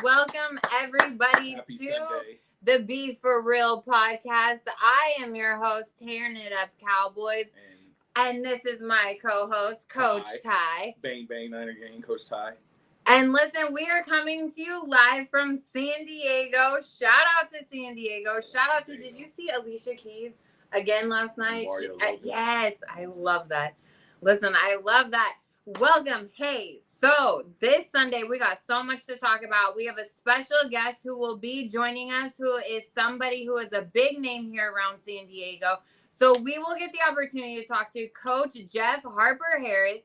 Welcome everybody Happy to Sunday. the Be4Real Podcast. I am your host, Tearing It Up Cowboys, and this is my co-host, Coach Ty. Bang Bang Niner Gang, Coach Ty. And listen, we are coming to you live from San Diego. Shout out to San Diego. Shout out to, did you see Alicia Keys again last night? Yes, I love that. Listen, I love that. Welcome. Hey, so this Sunday, we got so much to talk about. We have a special guest who will be joining us, who is somebody who is a big name here around San Diego. So we will get the opportunity to talk to Coach Jeff Harper-Harris.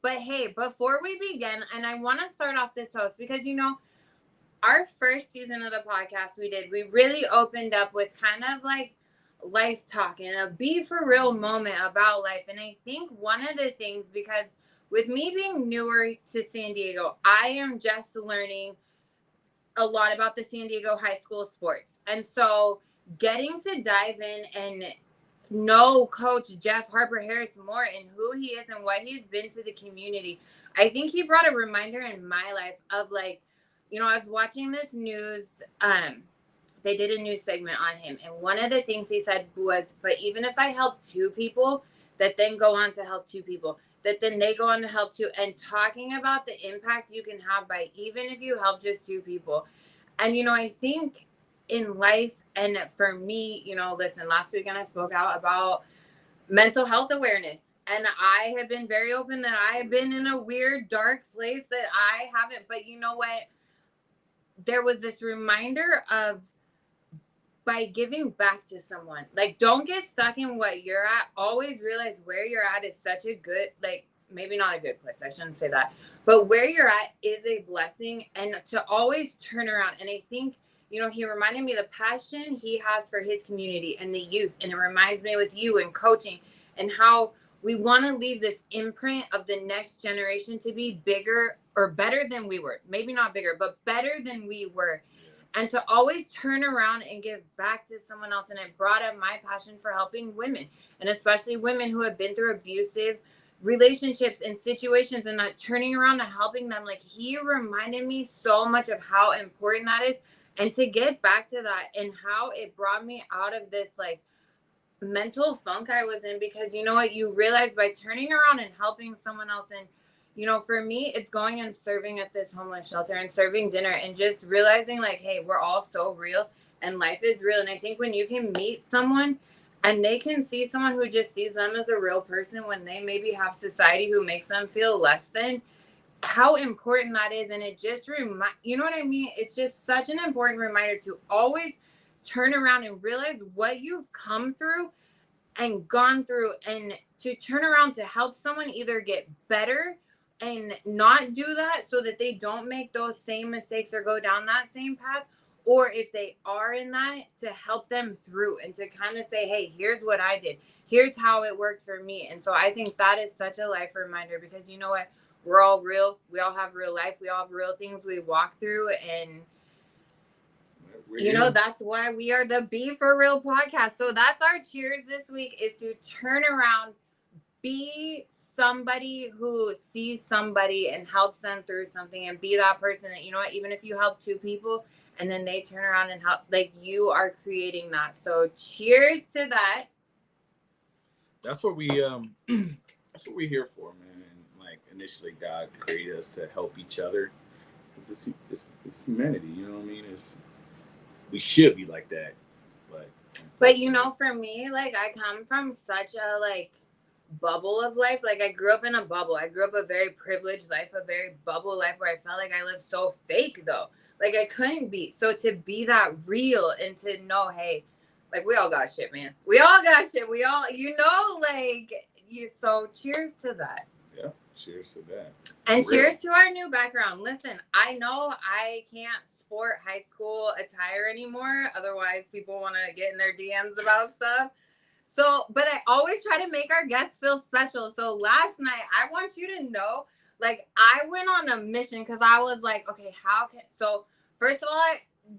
But hey, before we begin, and I want to start off this host because, you know, our first season of the podcast we really opened up with kind of like life talk and a be-for-real moment about life. And I think one of the things, because with me being newer to San Diego, I am just learning a lot about the San Diego high school sports. And so getting to dive in and know Coach Jeff Harper-Harris more and who he is and what he's been to the community, I think he brought a reminder in my life of, like, you know, I was watching this news, they did a news segment on him, and one of the things he said was, but even if I help two people that then go on to help two people, that then they go on to help two, and talking about the impact you can have by even if you help just two people. And, you know, I think in life, and for me, you know, listen, last weekend I spoke out about mental health awareness, and I have been very open that I have been in a weird, dark place that I haven't, but you know what? There was this reminder of, by giving back to someone, like, don't get stuck in what you're at. Always realize where you're at is such a good, like, maybe not a good place, I shouldn't say that, but where you're at is a blessing, and to always turn around. And I think, you know, he reminded me of the passion he has for his community and the youth. And it reminds me with you and coaching and how we want to leave this imprint of the next generation to be bigger or better than we were. Maybe not bigger, but better than we were. And to always turn around and give back to someone else. And it brought up my passion for helping women, and especially women who have been through abusive relationships and situations, and not turning around and helping them. Like, he reminded me so much of how important that is. And to get back to that and how it brought me out of this, like, mental funk I was in, because you know what, you realize by turning around and helping someone else. And, you know, for me, it's going and serving at this homeless shelter and serving dinner and just realizing, like, hey, we're all so real and life is real. And I think when you can meet someone and they can see someone who just sees them as a real person when they maybe have society who makes them feel less than, how important that is. And it just you know what I mean? It's just such an important reminder to always turn around and realize what you've come through and gone through, and to turn around to help someone either get better and not do that so that they don't make those same mistakes or go down that same path, or if they are in that, to help them through and to kind of say, hey, here's what I did, here's how it worked for me. And so I think that is such a life reminder, because you know what, we're all real, we all have real life, we all have real things we walk through. And you know, that's why we are the Be4Real Podcast. So that's our cheers this week, is to turn around, be somebody who sees somebody and helps them through something, and be that person that, you know what, even if you help two people and then they turn around and help, like, you are creating that. So cheers to that. That's what we that's what we're here for, man. And, like, initially God created us to help each other. It's humanity, you know what I mean? We should be like that. But you know, for me, like, I come from such a, like, bubble of life. Like, I grew up in a bubble. I grew up a very privileged life, a very bubble life, where I felt like I lived so fake, though. Like, I couldn't be. So to be that real and to know, hey, like, we all got shit, man. We all got shit. We all, you know, like, so cheers to that. Yeah, cheers to that. And cheers to our new background. Listen, I know I can't sport high school attire anymore. Otherwise, people want to get in their DMs about stuff. So, but I always try to make our guests feel special. So last night, I want you to know, like, I went on a mission, because I was like, okay, so first of all,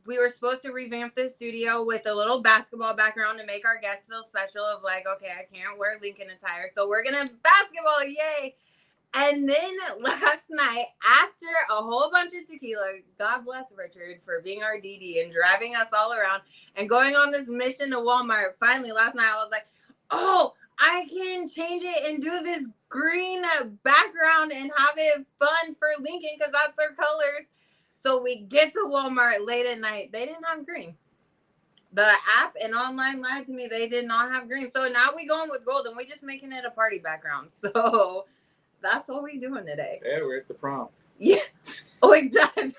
we were supposed to revamp the studio with a little basketball background to make our guests feel special, of like, okay, I can't wear Lincoln attire, so we're going to basketball, yay. And then last night, after a whole bunch of tequila, God bless Richard for being our DD and driving us all around and going on this mission to Walmart. Finally, last night, I was like, oh, I can change it and do this green background and have it fun for Lincoln because that's their colors. So we get to Walmart late at night. They didn't have green. The app and online lied to me. They did not have green. So now we going with gold and we just making it a party background. So that's what we doing today. Yeah, we're at the prom. Yeah. Oh, it does.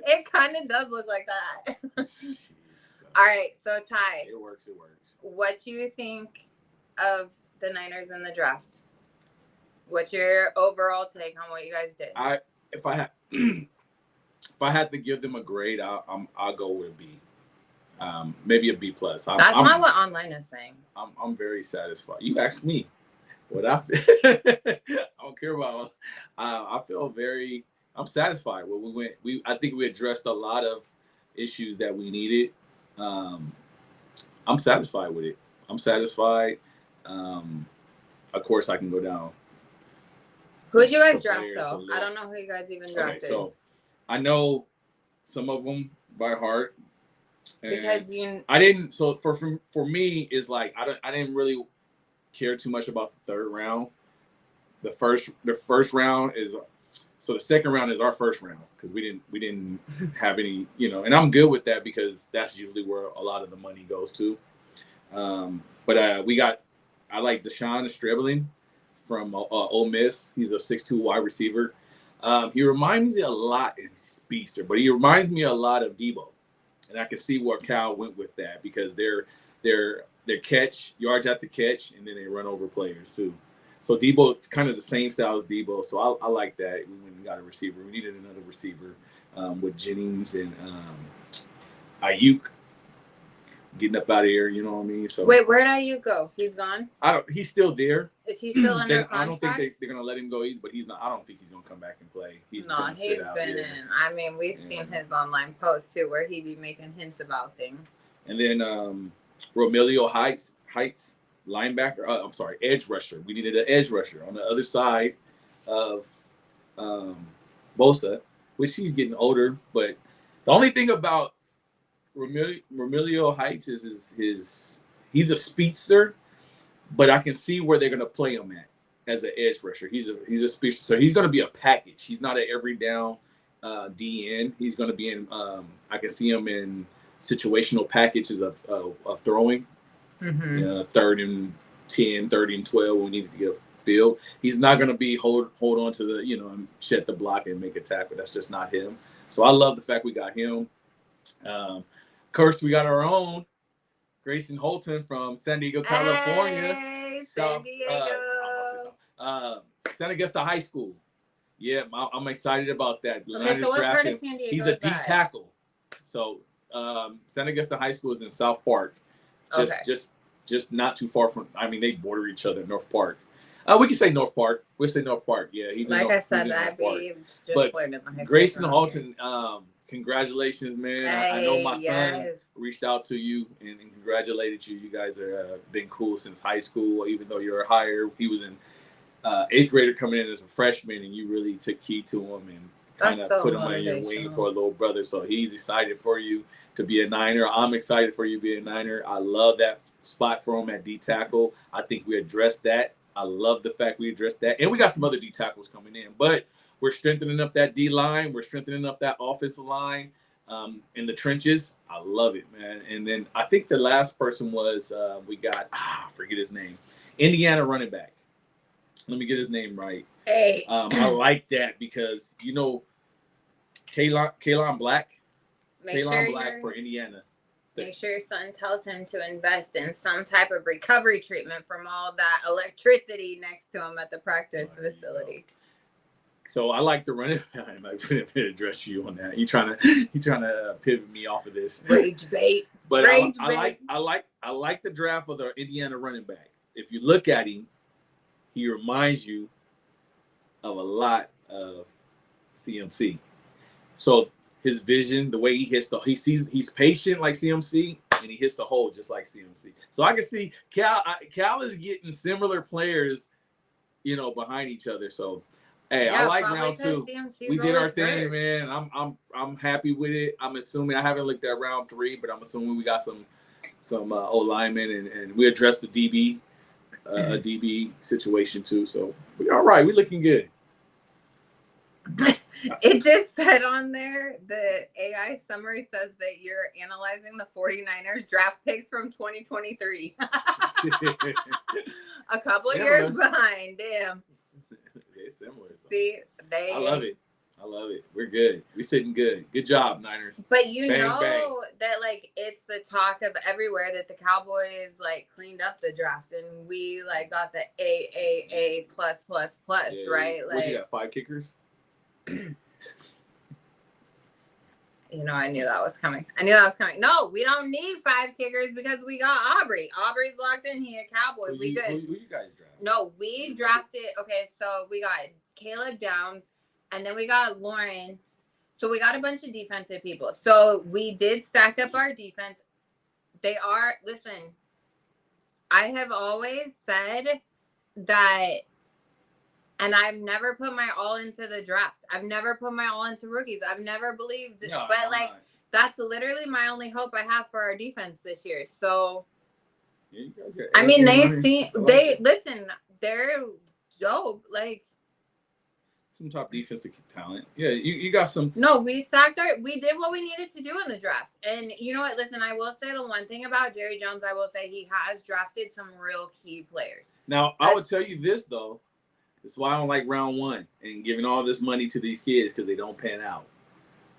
It kind of does look like that. All right. So, Ty. It works. What do you think of the Niners in the draft? What's your overall take on what you guys did? If I had to give them a grade, I'll go with a B. Maybe a B plus. That's not what online is saying. I'm very satisfied. You asked me what I don't care about. I'm satisfied. Well, I think we addressed a lot of issues that we needed. I'm satisfied with it. I'm satisfied. Of course, I can go down. Who did you guys draft, though? I don't know who you guys even drafted. Okay, so I know some of them by heart. Because I didn't. So for me, is like I didn't really care too much about the third round. The first round is. So the second round is our first round because we didn't have any, and I'm good with that because that's usually where a lot of the money goes to. But I like Deshaun Strebling from Ole Miss. He's a 6'2" wide receiver. He reminds me a lot, he's speedster, but he reminds me a lot of Debo. And I can see where Cal went with that because they're catch, yards at the catch, and then they run over players too. So Debo, kind of the same style as Debo. So I like that. We got a receiver. We needed another receiver with Jennings and Ayuk getting up out of here. You know what I mean? So wait, where'd Ayuk go? He's gone? He's still there. Is he still under contract? I don't think they're gonna let him go. But he's not. I don't think he's gonna come back and play. He's been in. I mean, we've seen his online posts too, where he be making hints about things. And then Romelio Heights. Linebacker, I'm sorry, edge rusher. We needed an edge rusher on the other side of Bosa, which he's getting older. But the only thing about Romelio Heights is he's a speedster, but I can see where they're going to play him at as an edge rusher. He's a speedster, so he's going to be a package. He's not an every down DN. He's going to be in. I can see him in situational packages of throwing. Mm-hmm. 3rd and 10, 3rd and 12 when we need to get a field. He's not going to be hold on to the, and shed the block and make a tackle. That's just not him. So I love the fact we got him. Of course, we got our own Grayson Holton from San Diego, California. Hey, San Diego. San Augusta High School. Yeah, I'm excited about that. Okay, so what part of San Diego He's a D tackle. So San Augusta High School is in South Park. Just not too far from. I mean, they border each other. North Park. We can say North Park. We'll say North Park. Yeah, he's like I said. I'd be just flirting in the high school. Grayson Halton, congratulations, man. I know my son reached out to you and congratulated you. You guys are been cool since high school. Even though you're higher, he was in 8th grader coming in as a freshman, and you really took heed to him and kind of put him on your wing for a little brother. So he's excited for you to be a Niner. I'm excited for you to be a Niner. I love that spot for him at D tackle. I think we addressed that. I love the fact we addressed that. And we got some other D tackles coming in. But we're strengthening up that D line. We're strengthening up that offensive line in the trenches. I love it, man. And then I think the last person was we got, I forget his name, Indiana running back. Let me get his name right. Hey. I like that because, Kaylon Black. Kaylon Black for Indiana. Make sure your son tells him to invest in some type of recovery treatment from all that electricity next to him at the practice facility. So I like the running back. I'm going to address you on that. You trying to pivot me off of this rage bait. But I like the draft of the Indiana running back. If you look at him, he reminds you of a lot of CMC. So his vision, the way he hits he's patient like CMC, and he hits the hole just like CMC. So I can see Cal is getting similar players behind each other. So, hey, Yeah, I like round 2. We did our thing, man. I'm happy with it. I'm assuming I haven't looked at round 3, but I'm assuming we got some O linemen and we addressed the DB a DB situation too. So we all right. We looking good. It just said on there, the AI summary says that you're analyzing the 49ers draft picks from 2023. A couple of years behind. Damn. They're similar. See, I love it. We're good. We're sitting good. Good job, Niners. But bang. That like it's the talk of everywhere that the Cowboys like cleaned up the draft and we like got the AAA plus, yeah, right? Like, what you got? 5 kickers? I knew that was coming. No, we don't need 5 kickers because we got Aubrey. Aubrey's locked in. He a Cowboy. So we good. Who you guys drafted? No, we drafted. Okay, so we got Caleb Downs, and then we got Lawrence. So we got a bunch of defensive people. So we did stack up our defense. Listen, I have always said that, and I've never put my all into the draft. I've never put my all into rookies. I've never believed, that's literally my only hope I have for our defense this year. So, yeah, you guys got listen, they're dope. Like, some top defensive talent. Yeah, you got some. No, we did what we needed to do in the draft. And you know what? Listen, I will say the one thing about Jerry Jones, I will say he has drafted some real key players. Now, I would tell you this, though. That's why I don't like round 1 and giving all this money to these kids because they don't pan out.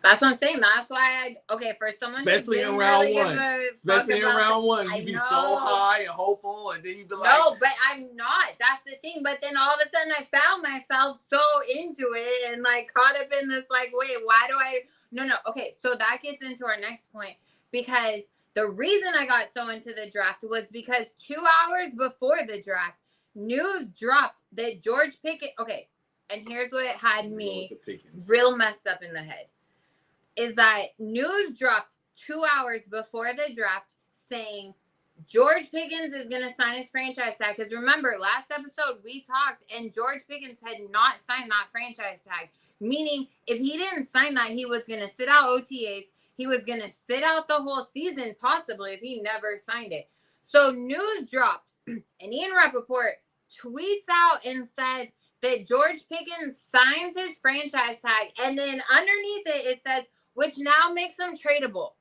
That's what I'm saying. That's why for someone especially in round 1, you be so high and hopeful, and then you be like, no, but I'm not. That's the thing. But then all of a sudden, I found myself so into it and like caught up in this like, wait, why do I? No. Okay, so that gets into our next point because the reason I got so into the draft was because 2 hours before the draft, news dropped that George Pickens. Okay, and here's what had me real messed up in the head. Is that news dropped 2 hours before the draft saying George Pickens is going to sign his franchise tag. Because remember, last episode we talked and George Pickens had not signed that franchise tag. Meaning, if he didn't sign that, he was going to sit out OTAs. He was going to sit out the whole season, possibly, if he never signed it. So news dropped and Ian Rappaport tweets out and says that George Pickens signs his franchise tag. And then underneath it says, which now makes him tradable.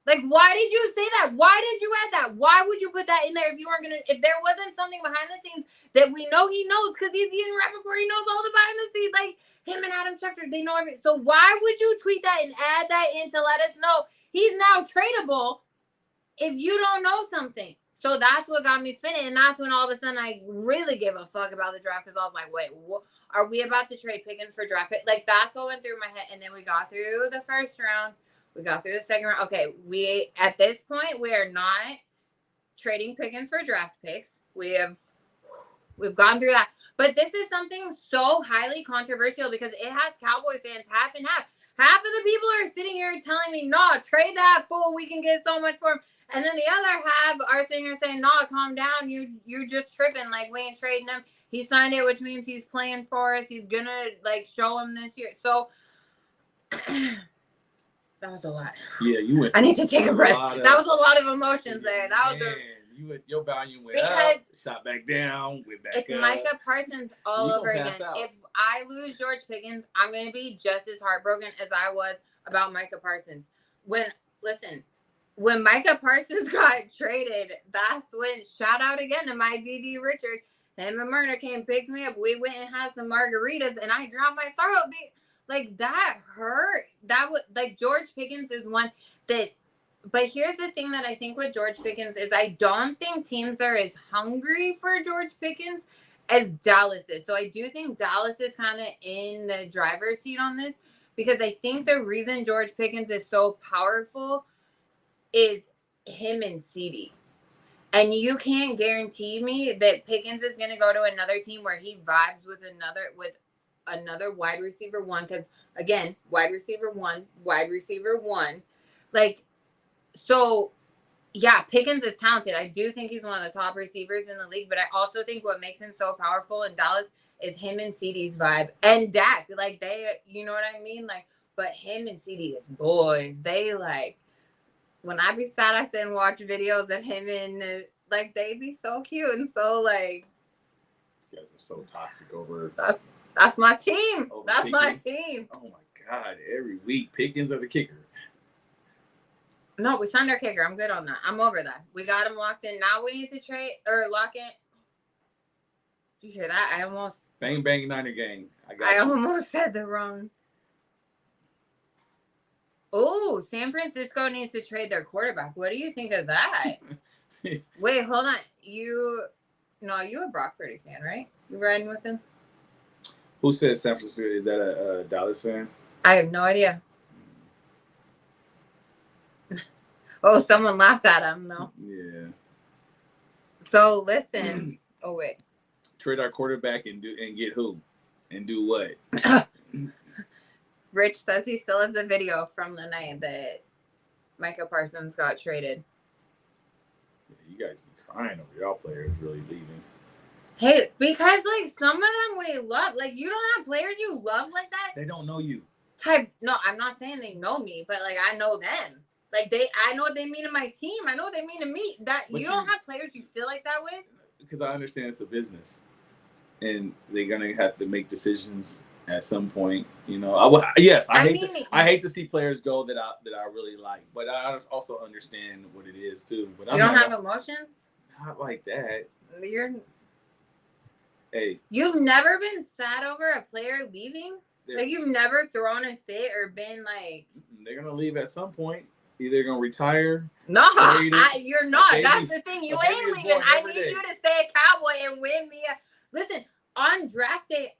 Like, why did you say that? Why did you add that? Why would you put that in there if there wasn't something behind the scenes that we know he knows because he's Ian Rappaport, he knows all the behind the scenes, like him and Adam Schefter, they know everything. So why would you tweet that and add that in to let us know he's now tradable if you don't know something? So that's what got me spinning, and that's when all of a sudden I really give a fuck about the draft because I was like, wait, are we about to trade Pickens for draft pick? Like, that's what went through my head. And then we got through the first round. We got through the second round. Okay, at this point, we are not trading Pickens for draft picks. We've gone through that. But this is something so highly controversial because it has Cowboy fans half and half. Half of the people are sitting here telling me, no, trade that fool. We can get so much for him. And then the other half are sitting here saying, no, calm down. You're just tripping. Like, we ain't trading him. He signed it, which means he's playing for us. He's going to, like, show him this year. So, that was a lot. Yeah, you went. I need to take a breath. That was a lot of emotions there. That was your volume went up, shot back down, went back up. It's Micah Parsons all over again. If I lose George Pickens, I'm going to be just as heartbroken as I was about Micah Parsons. When Micah Parsons got traded, that's when, shout out again to my DD Richard, him and Myrna came picked me up. We went and had some margaritas, and I dropped my sorrow. Like, that hurt. That was, like, George Pickens is one that, but here's the thing that I think with George Pickens is I don't think teams are as hungry for George Pickens as Dallas is. So I do think Dallas is kind of in the driver's seat on this because I think the reason George Pickens is so powerful is him and CeeDee. And you can't guarantee me that Pickens is going to go to another team where he vibes with another wide receiver one. Because, again, wide receiver one. Like, so Yeah, Pickens is talented. I do think he's one of the top receivers in the league, but I also think what makes him so powerful in Dallas is him and CD's vibe. And Dak, like, they, you know what I mean? Like, but him and CD is boys. They, like, when I be sad, I sit and watch videos of him and, like, they be so cute and so, like. You guys are so toxic over. That's my team. That's Pickens. my team. Oh, my God. Every week, Pickens are the kicker. No, we signed our kicker. I'm good on that. I'm over that. We got him locked in. Now we need to trade or lock in. Did you hear that? I almost. Bang, bang, Niner gang. I almost said the wrong. Oh, San Francisco needs to trade their quarterback. What do you think of that? Wait, hold on. You a Brock Purdy fan, right? You riding with him? Who said San Francisco? Is that a Dallas fan? I have no idea. Oh, someone laughed at him, though. Yeah. So, listen. Oh, wait. Trade our quarterback and get who? And do what? Rich says he still has a video from the night that Micah Parsons got traded. Yeah, you guys be crying over y'all players really leaving. Hey, because, like, some of them we love. Like, you don't have players you love like that? They don't know you. No, I'm not saying they know me, but, like, I know them. Like, I know what they mean to my team. I know what they mean to me. But you don't have players you feel like that with? Because I understand it's a business. And they're going to have to make decisions at some point. You know, I hate to see players go that I really like. But I also understand what it is, too. But you don't have emotions? Not like that. Hey. You've never been sad over a player leaving? Like, you've never thrown a fit or been, like... They're going to leave at some point. Either going to retire. No, you're not. That's the thing. You ain't leaving. I need you to stay a Cowboy and win me. Listen, on draft day,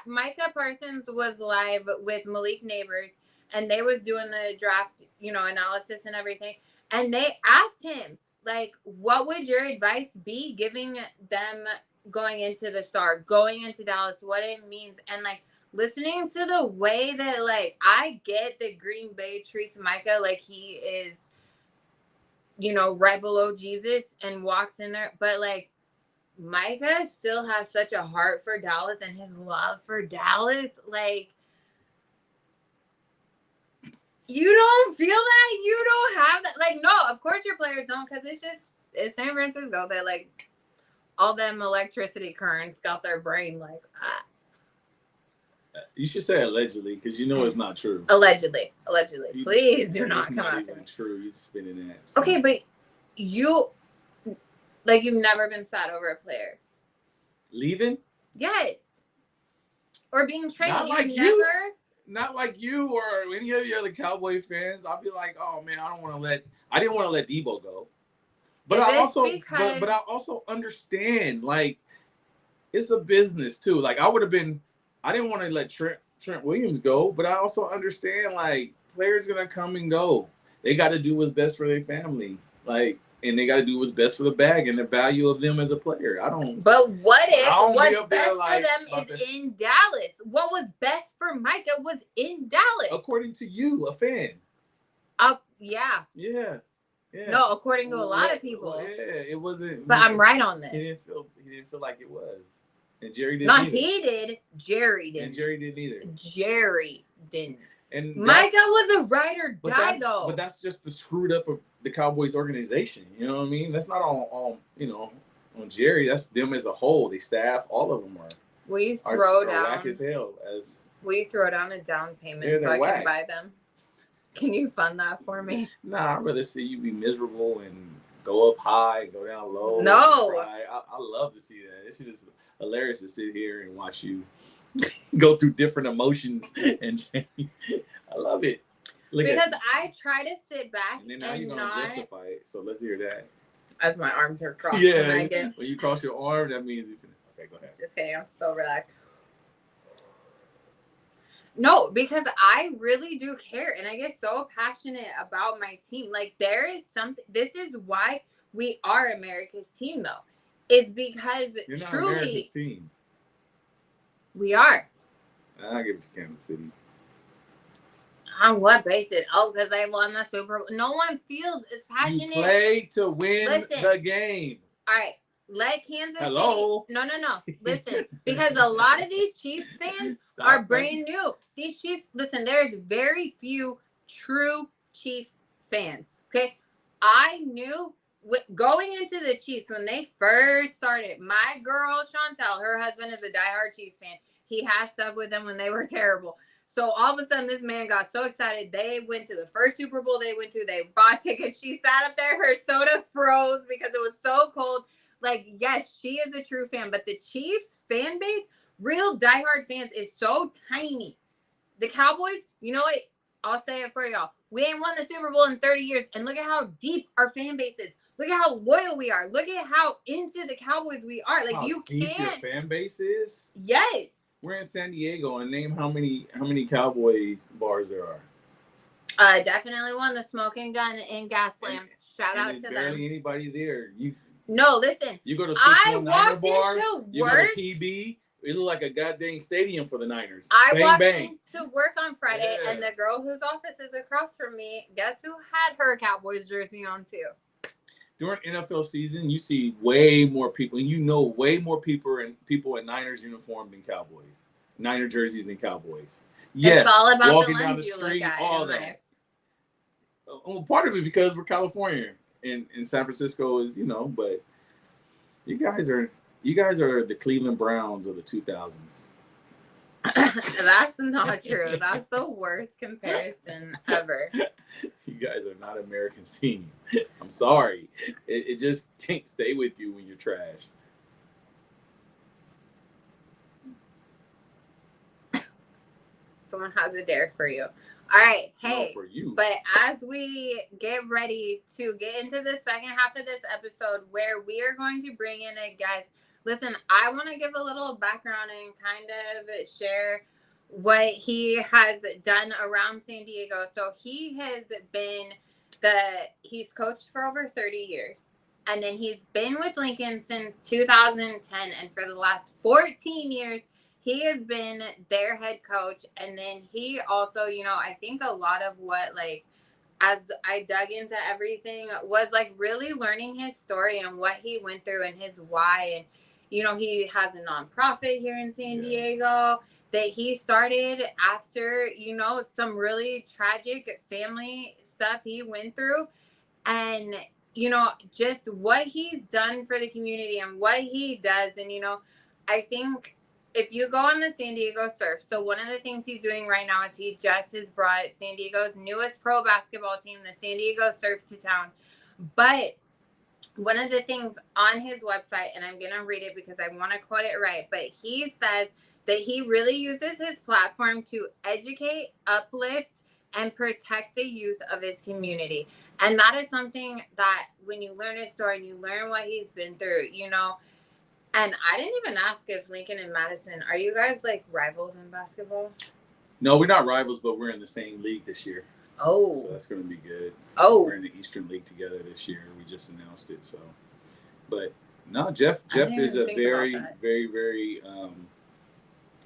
Micah Parsons was live with Malik Neighbors, and they was doing the draft, analysis and everything. And they asked him, like, what would your advice be giving them going into the start, going into Dallas, what it means? And, like, listening to the way that, like, I get that Green Bay treats Micah like he is, right below Jesus and walks in there. But, like, Micah still has such a heart for Dallas and his love for Dallas. Like, you don't feel that? You don't have that? Like, no, of course your players don't, because it's San Francisco. They're, like, all them electricity currents got their brain, like, You should say allegedly, because it's not true. Allegedly. Please do not come out to me. True. You're spinning that. So. Okay, but you've never been sad over a player. Leaving? Yes. Or being traded. Not like you or any of the other Cowboy fans. I'll be like, oh man, I didn't want to let Debo go. But I also understand, like, it's a business too. Like, I didn't want to let Trent Williams go, but I also understand, like, players gonna come and go. They got to do what's best for their family, like, and they got to do what's best for the bag and the value of them as a player. But what if what's best for them is in Dallas? What was best for Micah was in Dallas, according to you, a fan. Yeah. Yeah. No, according to a lot of people. Yeah, it wasn't. But I'm right on this. He didn't feel like it was. And Jerry didn't. Not either. He did. Jerry didn't. And Jerry didn't either. Jerry didn't. And Micah was a ride or die, though. But that's just the screwed up of the Cowboys organization. You know what I mean? That's not all on Jerry. That's them as a whole. They staff, all of them are. Will you throw down? Whack as hell. Will you throw down a down payment so I can buy them? Can you fund that for me? Nah, I'd rather see you be miserable and go up high, go down low. No. I love to see that. It's just hilarious to sit here and watch you go through different emotions and change. I love it. I try to sit back and then now you're gonna justify it. So let's hear that. As my arms are crossed. Yeah. When you cross your arm, that means you can. Okay, go ahead. Just kidding. I'm so relaxed. No, because I really do care, and I get so passionate about my team. Like, there is something. This is why we are America's team, though. It's because you're not truly America's team. We are. I'll give it to Kansas City. On what basis? Oh, because they won the Super Bowl. No one feels as passionate. You play to win the game. All right. Let Kansas City. No. Listen, because a lot of these Chiefs fans are brand new. These Chiefs, listen, there's very few true Chiefs fans. Okay. I knew going into the Chiefs when they first started, my girl Chantel, her husband is a diehard Chiefs fan. He has stuck with them when they were terrible. So all of a sudden, this man got so excited. They went to the first Super Bowl they went to. They bought tickets. She sat up there. Her soda froze because it was so cold. Like, yes, she is a true fan. But the Chiefs fan base, real diehard fans, is so tiny. The Cowboys, you know what? I'll say it for y'all. We ain't won the Super Bowl in 30 years. And look at how deep our fan base is. Look at how loyal we are. Look at how into the Cowboys we are. Like, you can't. How deep your fan base is? Yes. We're in San Diego, and name how many Cowboys bars there are. Definitely one, the Smoking Gun in Gaslamp. Shout out to them. Barely anybody there. No, listen. You go to 619er bar. You go to PB. It looked like a goddamn stadium for the Niners. I walked into work on Friday, and the girl whose office is across from me, guess who had her Cowboys jersey on too? During NFL season, you see way more people, and way more people in Niners uniform than Cowboys. Niner jerseys than Cowboys. Yes, it's all about walking the down the street, all that. Well, part of it because we're California, and San Francisco is, but you guys are the Cleveland Browns of the 2000s. That's not true. That's the worst comparison ever. You guys are not American's team. I'm sorry. It just can't stay with you when you're trash. Someone has a dare for you. All right. Hey, for you. But as we get ready to get into the second half of this episode where we are going to bring in a guest, listen, I want to give a little background and kind of share what he has done around San Diego. So he has been he's coached for over 30 years. And then he's been with Lincoln since 2010. And for the last 14 years, he has been their head coach. And then he also, I think a lot of what, as I dug into everything, was, really learning his story and what he went through and his why. And, he has a nonprofit here in San Diego that he started after, some really tragic family stuff he went through. And, just what he's done for the community and what he does. And, I think if you go on the San Diego Surf, so one of the things he's doing right now is he just has brought San Diego's newest pro basketball team, the San Diego Surf, to town. But one of the things on his website, and I'm going to read it because I want to quote it right, but he says that he really uses his platform to educate, uplift, and protect the youth of his community. And that is something that when you learn his story and you learn what he's been through, and I didn't even ask if Lincoln and Madison, are you guys rivals in basketball? No, we're not rivals, but we're in the same league this year. Oh. So that's going to be good. Oh. We're in the Eastern League together this year. We just announced it. So, but no, Jeff is a very, very, very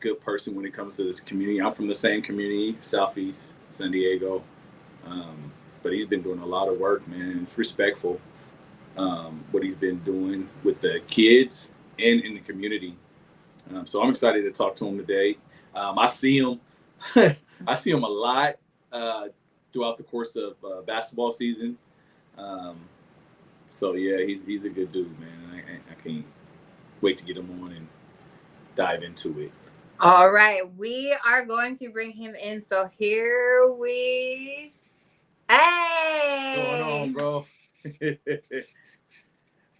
good person when it comes to this community. I'm from the same community, Southeast San Diego. But he's been doing a lot of work, man. It's respectful what he's been doing with the kids and in the community. So I'm excited to talk to him today. I see him a lot throughout the course of basketball season. So yeah, he's a good dude, man. I can't wait to get him on and dive into it. All right, we are going to bring him in. So here we. Hey! What's going on, bro?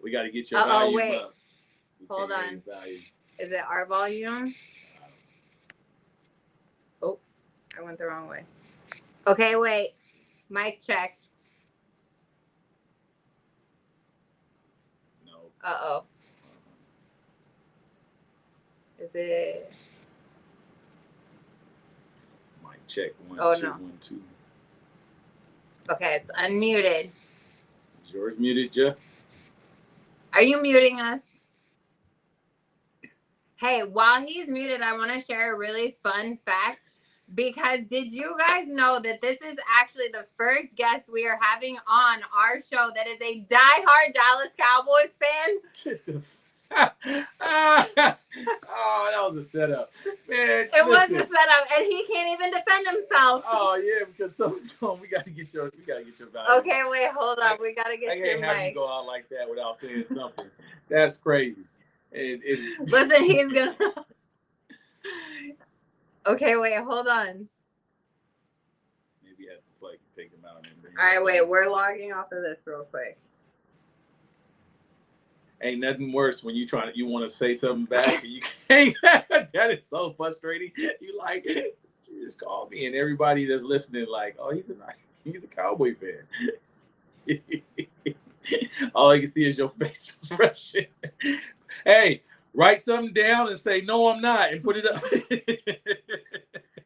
We got to get your volume up. Hold on. Is it our volume? Oh, I went the wrong way. Okay, wait. Mic check. No. Uh-oh. Is it? Mic check. 1, 2, 1, 2. Okay, it's unmuted. Is yours muted, Jeff? Are you muting us? Hey, while he's muted, I want to share a really fun fact because did you guys know that this is actually the first guest we are having on our show that is a diehard Dallas Cowboys fan? Oh, that was a setup, man. It was a setup, and he can't even defend himself. Oh yeah, because someone's going. We gotta get your value. Okay, wait, hold on. We gotta get your mic. I can't have you go out like that without saying something. That's crazy. Listen, he's gonna. Okay, wait, hold on. Maybe I have to like take him out and bring. All right, wait. We're logging off of this real quick. Ain't nothing worse when you want to say something back and you can't. That is so frustrating. You like, you just call me, and everybody that's listening like, oh, he's a Cowboy fan. All you can see is your face expression. Hey, write something down and say, no, I'm not, and put it up.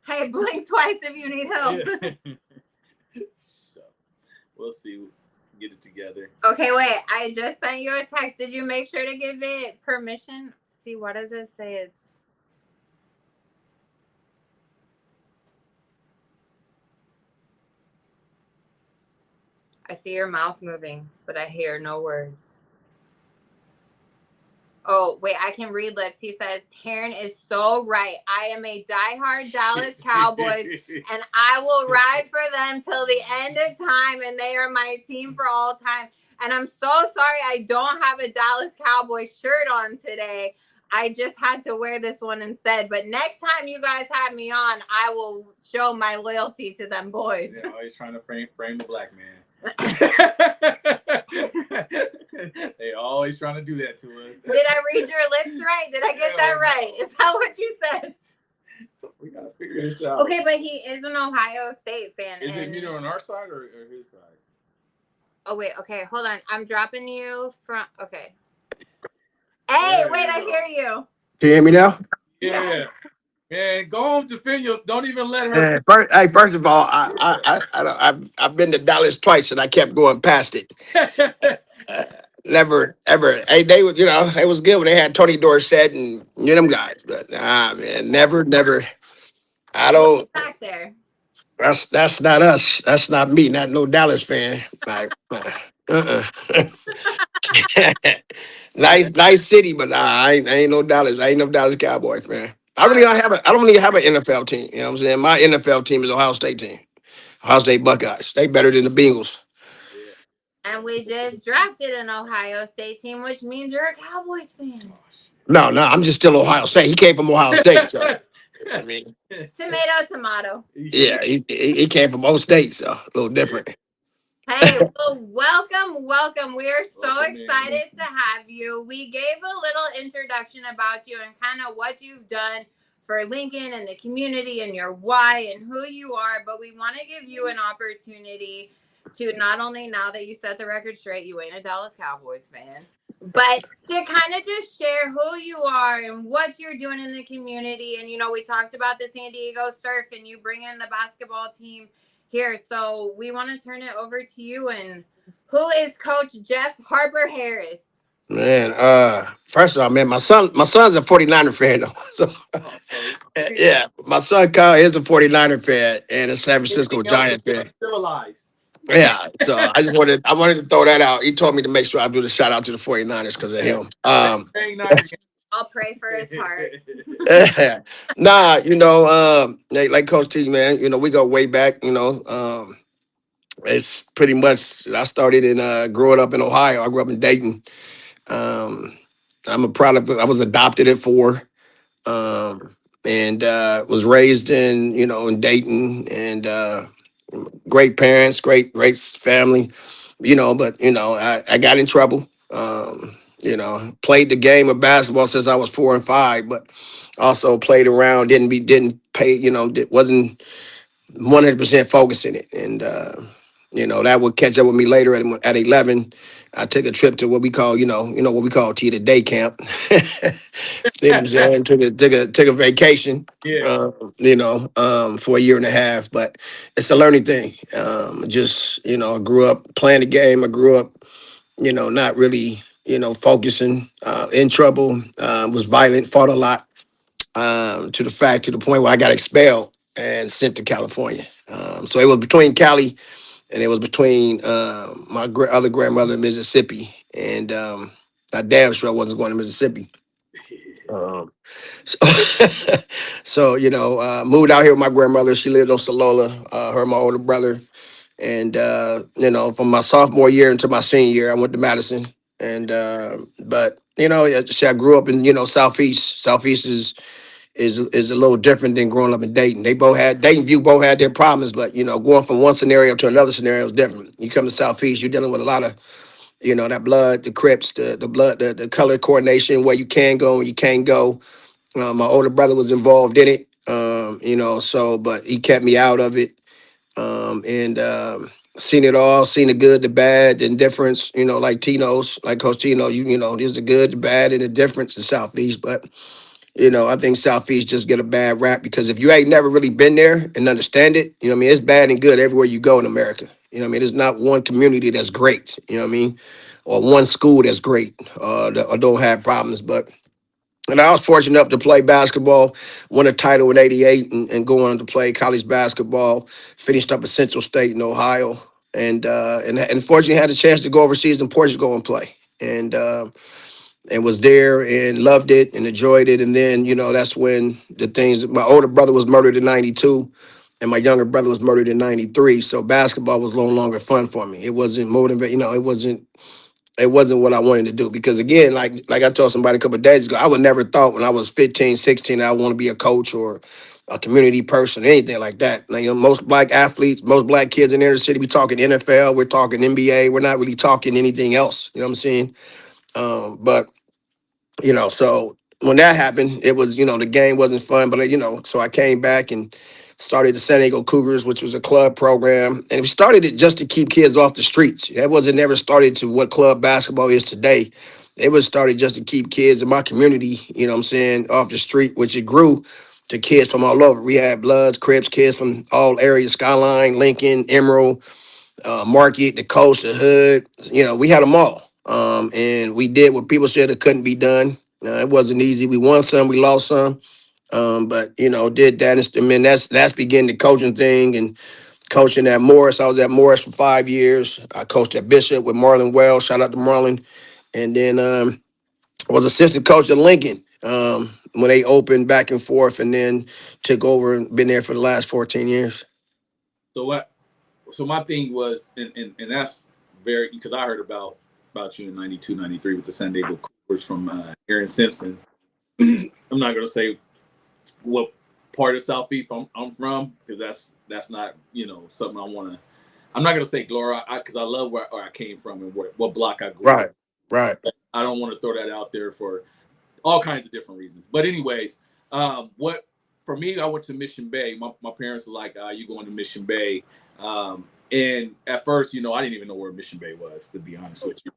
Hey, blink twice if you need help. Yeah. So, we'll see. Get it together. Okay, wait. I just sent you a text. Did you make sure to give it permission? See, what does it say? It's I see your mouth moving, but I hear no words. Oh, wait, I can read lips. He says, Taryn is so right. I am a diehard Dallas Cowboys, and I will ride for them till the end of time, and they are my team for all time. And I'm so sorry I don't have a Dallas Cowboys shirt on today. I just had to wear this one instead. But next time you guys have me on, I will show my loyalty to them boys. Yeah, always trying to frame the black man. They always trying to do that to us. Did I read your lips right? Did I get that right? Is that what you said? We gotta figure this out. Okay, but he is an Ohio State fan. Is it either on our side or his side? Oh wait, okay, hold on. I'm dropping you from. Okay. Hey, wait, I hear you. Can you hear me now? Yeah. Man, go home, defend yourself. Don't even let her. First of all, I've been to Dallas twice and I kept going past it. Never ever. Hey, they would, they was good when they had Tony Dorsett and them guys, but man, never. I don't. Back there. That's not us. That's not me. Not no Dallas fan. Like, nice city, but I ain't no Dallas. I ain't no Dallas Cowboy fan. I don't really have an NFL team. You know what I'm saying? My NFL team is Ohio State team. Ohio State Buckeyes. They better than the Bengals. And we just drafted an Ohio State team, which means you're a Cowboys fan. No, I'm just still Ohio State. He came from Ohio State, so I mean, tomato. Yeah, he came from Ohio State, so a little different. Hey, well, welcome. We are so excited to have you. We gave a little introduction about you and kind of what you've done for Lincoln and the community and your why and who you are, but we want to give you an opportunity to not only, now that you set the record straight, you ain't a Dallas Cowboys fan, but to kind of just share who you are and what you're doing in the community. And, we talked about the San Diego Surf and you bring in the basketball team here. So we want to turn it over to you. And who is Coach Jeff Harper-Harris? Man, first of all, man, my son's a 49er fan, though. So, yeah, my son Kyle is a 49er fan and a San Francisco Giants fan. Civilized. Yeah, so I wanted to throw that out. He told me to make sure I do the shout out to the 49ers because of him. I'll pray for his heart. Nah, like Coach T, man, we go way back, it's pretty much, I started growing up in Ohio. I grew up in Dayton. I'm a product, I was adopted at 4, and was raised in Dayton, and great parents, great family, but I got in trouble. Played the game of basketball since I was 4 and 5, but also played around, didn't pay, wasn't 100% focused in it. And that would catch up with me later at 11. I took a trip to what we call, what we call the day camp. Took a vacation, for a year and a half, but it's a learning thing. I grew up playing the game. I grew up, not really, focusing, in trouble, was violent, fought a lot, to the point where I got expelled. and sent to California. So it was between Cali and it was between my other grandmother in Mississippi. And I damn sure I wasn't going to Mississippi. Um, so, so moved out here with my grandmother. She lived on Salola. Her and my older brother. And from my sophomore year into my senior year, I went to Madison. And but I grew up in Southeast. Southeast is a little different than growing up in Dayton. They both had Dayton View both had their problems, but going from one scenario to another scenario is different. You come to Southeast, you're dealing with a lot of that blood, the Crips, the blood, the color coordination, where you can go and you can't go. My older brother was involved in it, so but he kept me out of it. And seen it all, seen the good, the bad, the indifference, like Tino's, like Coach Tino, there's the good, the bad, and the difference in Southeast. But, I think Southeast just get a bad rap because if you ain't never really been there and understand it, it's bad and good everywhere you go in America. There's not one community that's great, or one school that's great or don't have problems. But and I was fortunate enough to play basketball, won a title in '88, and go on to play college basketball. Finished up at Central State in Ohio, and fortunately had a chance to go overseas in Portugal and play, and was there and loved it and enjoyed it. And then that's when the things. My older brother was murdered in '92, and my younger brother was murdered in '93. So basketball was no longer fun for me. It wasn't motivating. It wasn't what I wanted to do because again, like I told somebody a couple of days ago, I would never thought when I was 15, 16, I want to be a coach or a community person, anything like that. Like, most black athletes, most black kids in the inner city, we talking NFL, we're talking NBA, we're not really talking anything else. You know what I'm saying? But so when that happened, it was, the game wasn't fun, but so I came back and started the San Diego Cougars, which was a club program. And we started it just to keep kids off the streets. That wasn't never started to what club basketball is today. It was started just to keep kids in my community, off the street, which it grew to kids from all over. We had Bloods, Crips, kids from all areas, Skyline, Lincoln, Emerald, Market, the coast, the hood. We had them all. And we did what people said it couldn't be done. It wasn't easy. We won some, we lost some. But did that. And I mean, that's began the coaching thing and coaching at Morris. I was at Morris for 5 years. I coached at Bishop with Marlon Wells. Shout out to Marlon. And then was assistant coach at Lincoln when they opened back and forth, and then took over and been there for the last 14 years. So what? So my thing was, and that's very because I heard about you in '92, '93 with the San Diego Cougars from Aaron Simpson. I'm not gonna say what part of Southeast I'm from because that's not something I want to. I'm not gonna say glory because I love where I came from and what block I grew up. Right. I don't want to throw that out there for all kinds of different reasons. But anyways, what for me, I went to Mission Bay. My parents were like, "You going to Mission Bay?" And at first, I didn't even know where Mission Bay was. To be honest with you,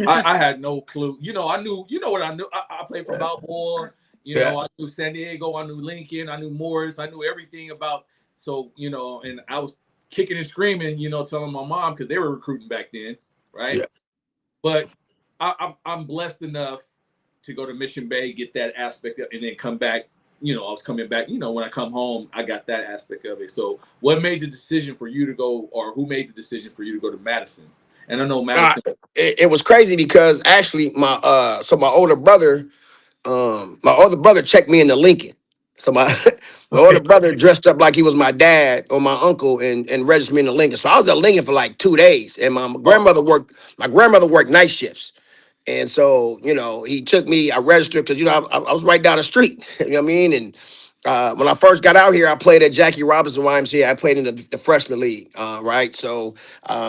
I had no clue. I knew. What I knew. I played for Balboa. I knew San Diego. I knew Lincoln. I knew Morris. I knew everything about. So and I was kicking and screaming. Telling my mom because they were recruiting back then, right? Yeah. But I'm blessed enough to go to Mission Bay, get that aspect of, and then come back. I was coming back. When I come home, I got that aspect of it. So, what made the decision for you to go, or who made the decision for you to go to Madison? And I know Madison. It was crazy because actually, my older brother checked me into Lincoln. So my older brother dressed up like he was my dad or my uncle and registered me into Lincoln. So I was at Lincoln for like 2 days, and my grandmother worked. My grandmother worked night shifts. And so, he took me, I registered because, I was right down the street, you know what I mean? And when I first got out here, I played at Jackie Robinson YMCA. I played in the freshman league, right? So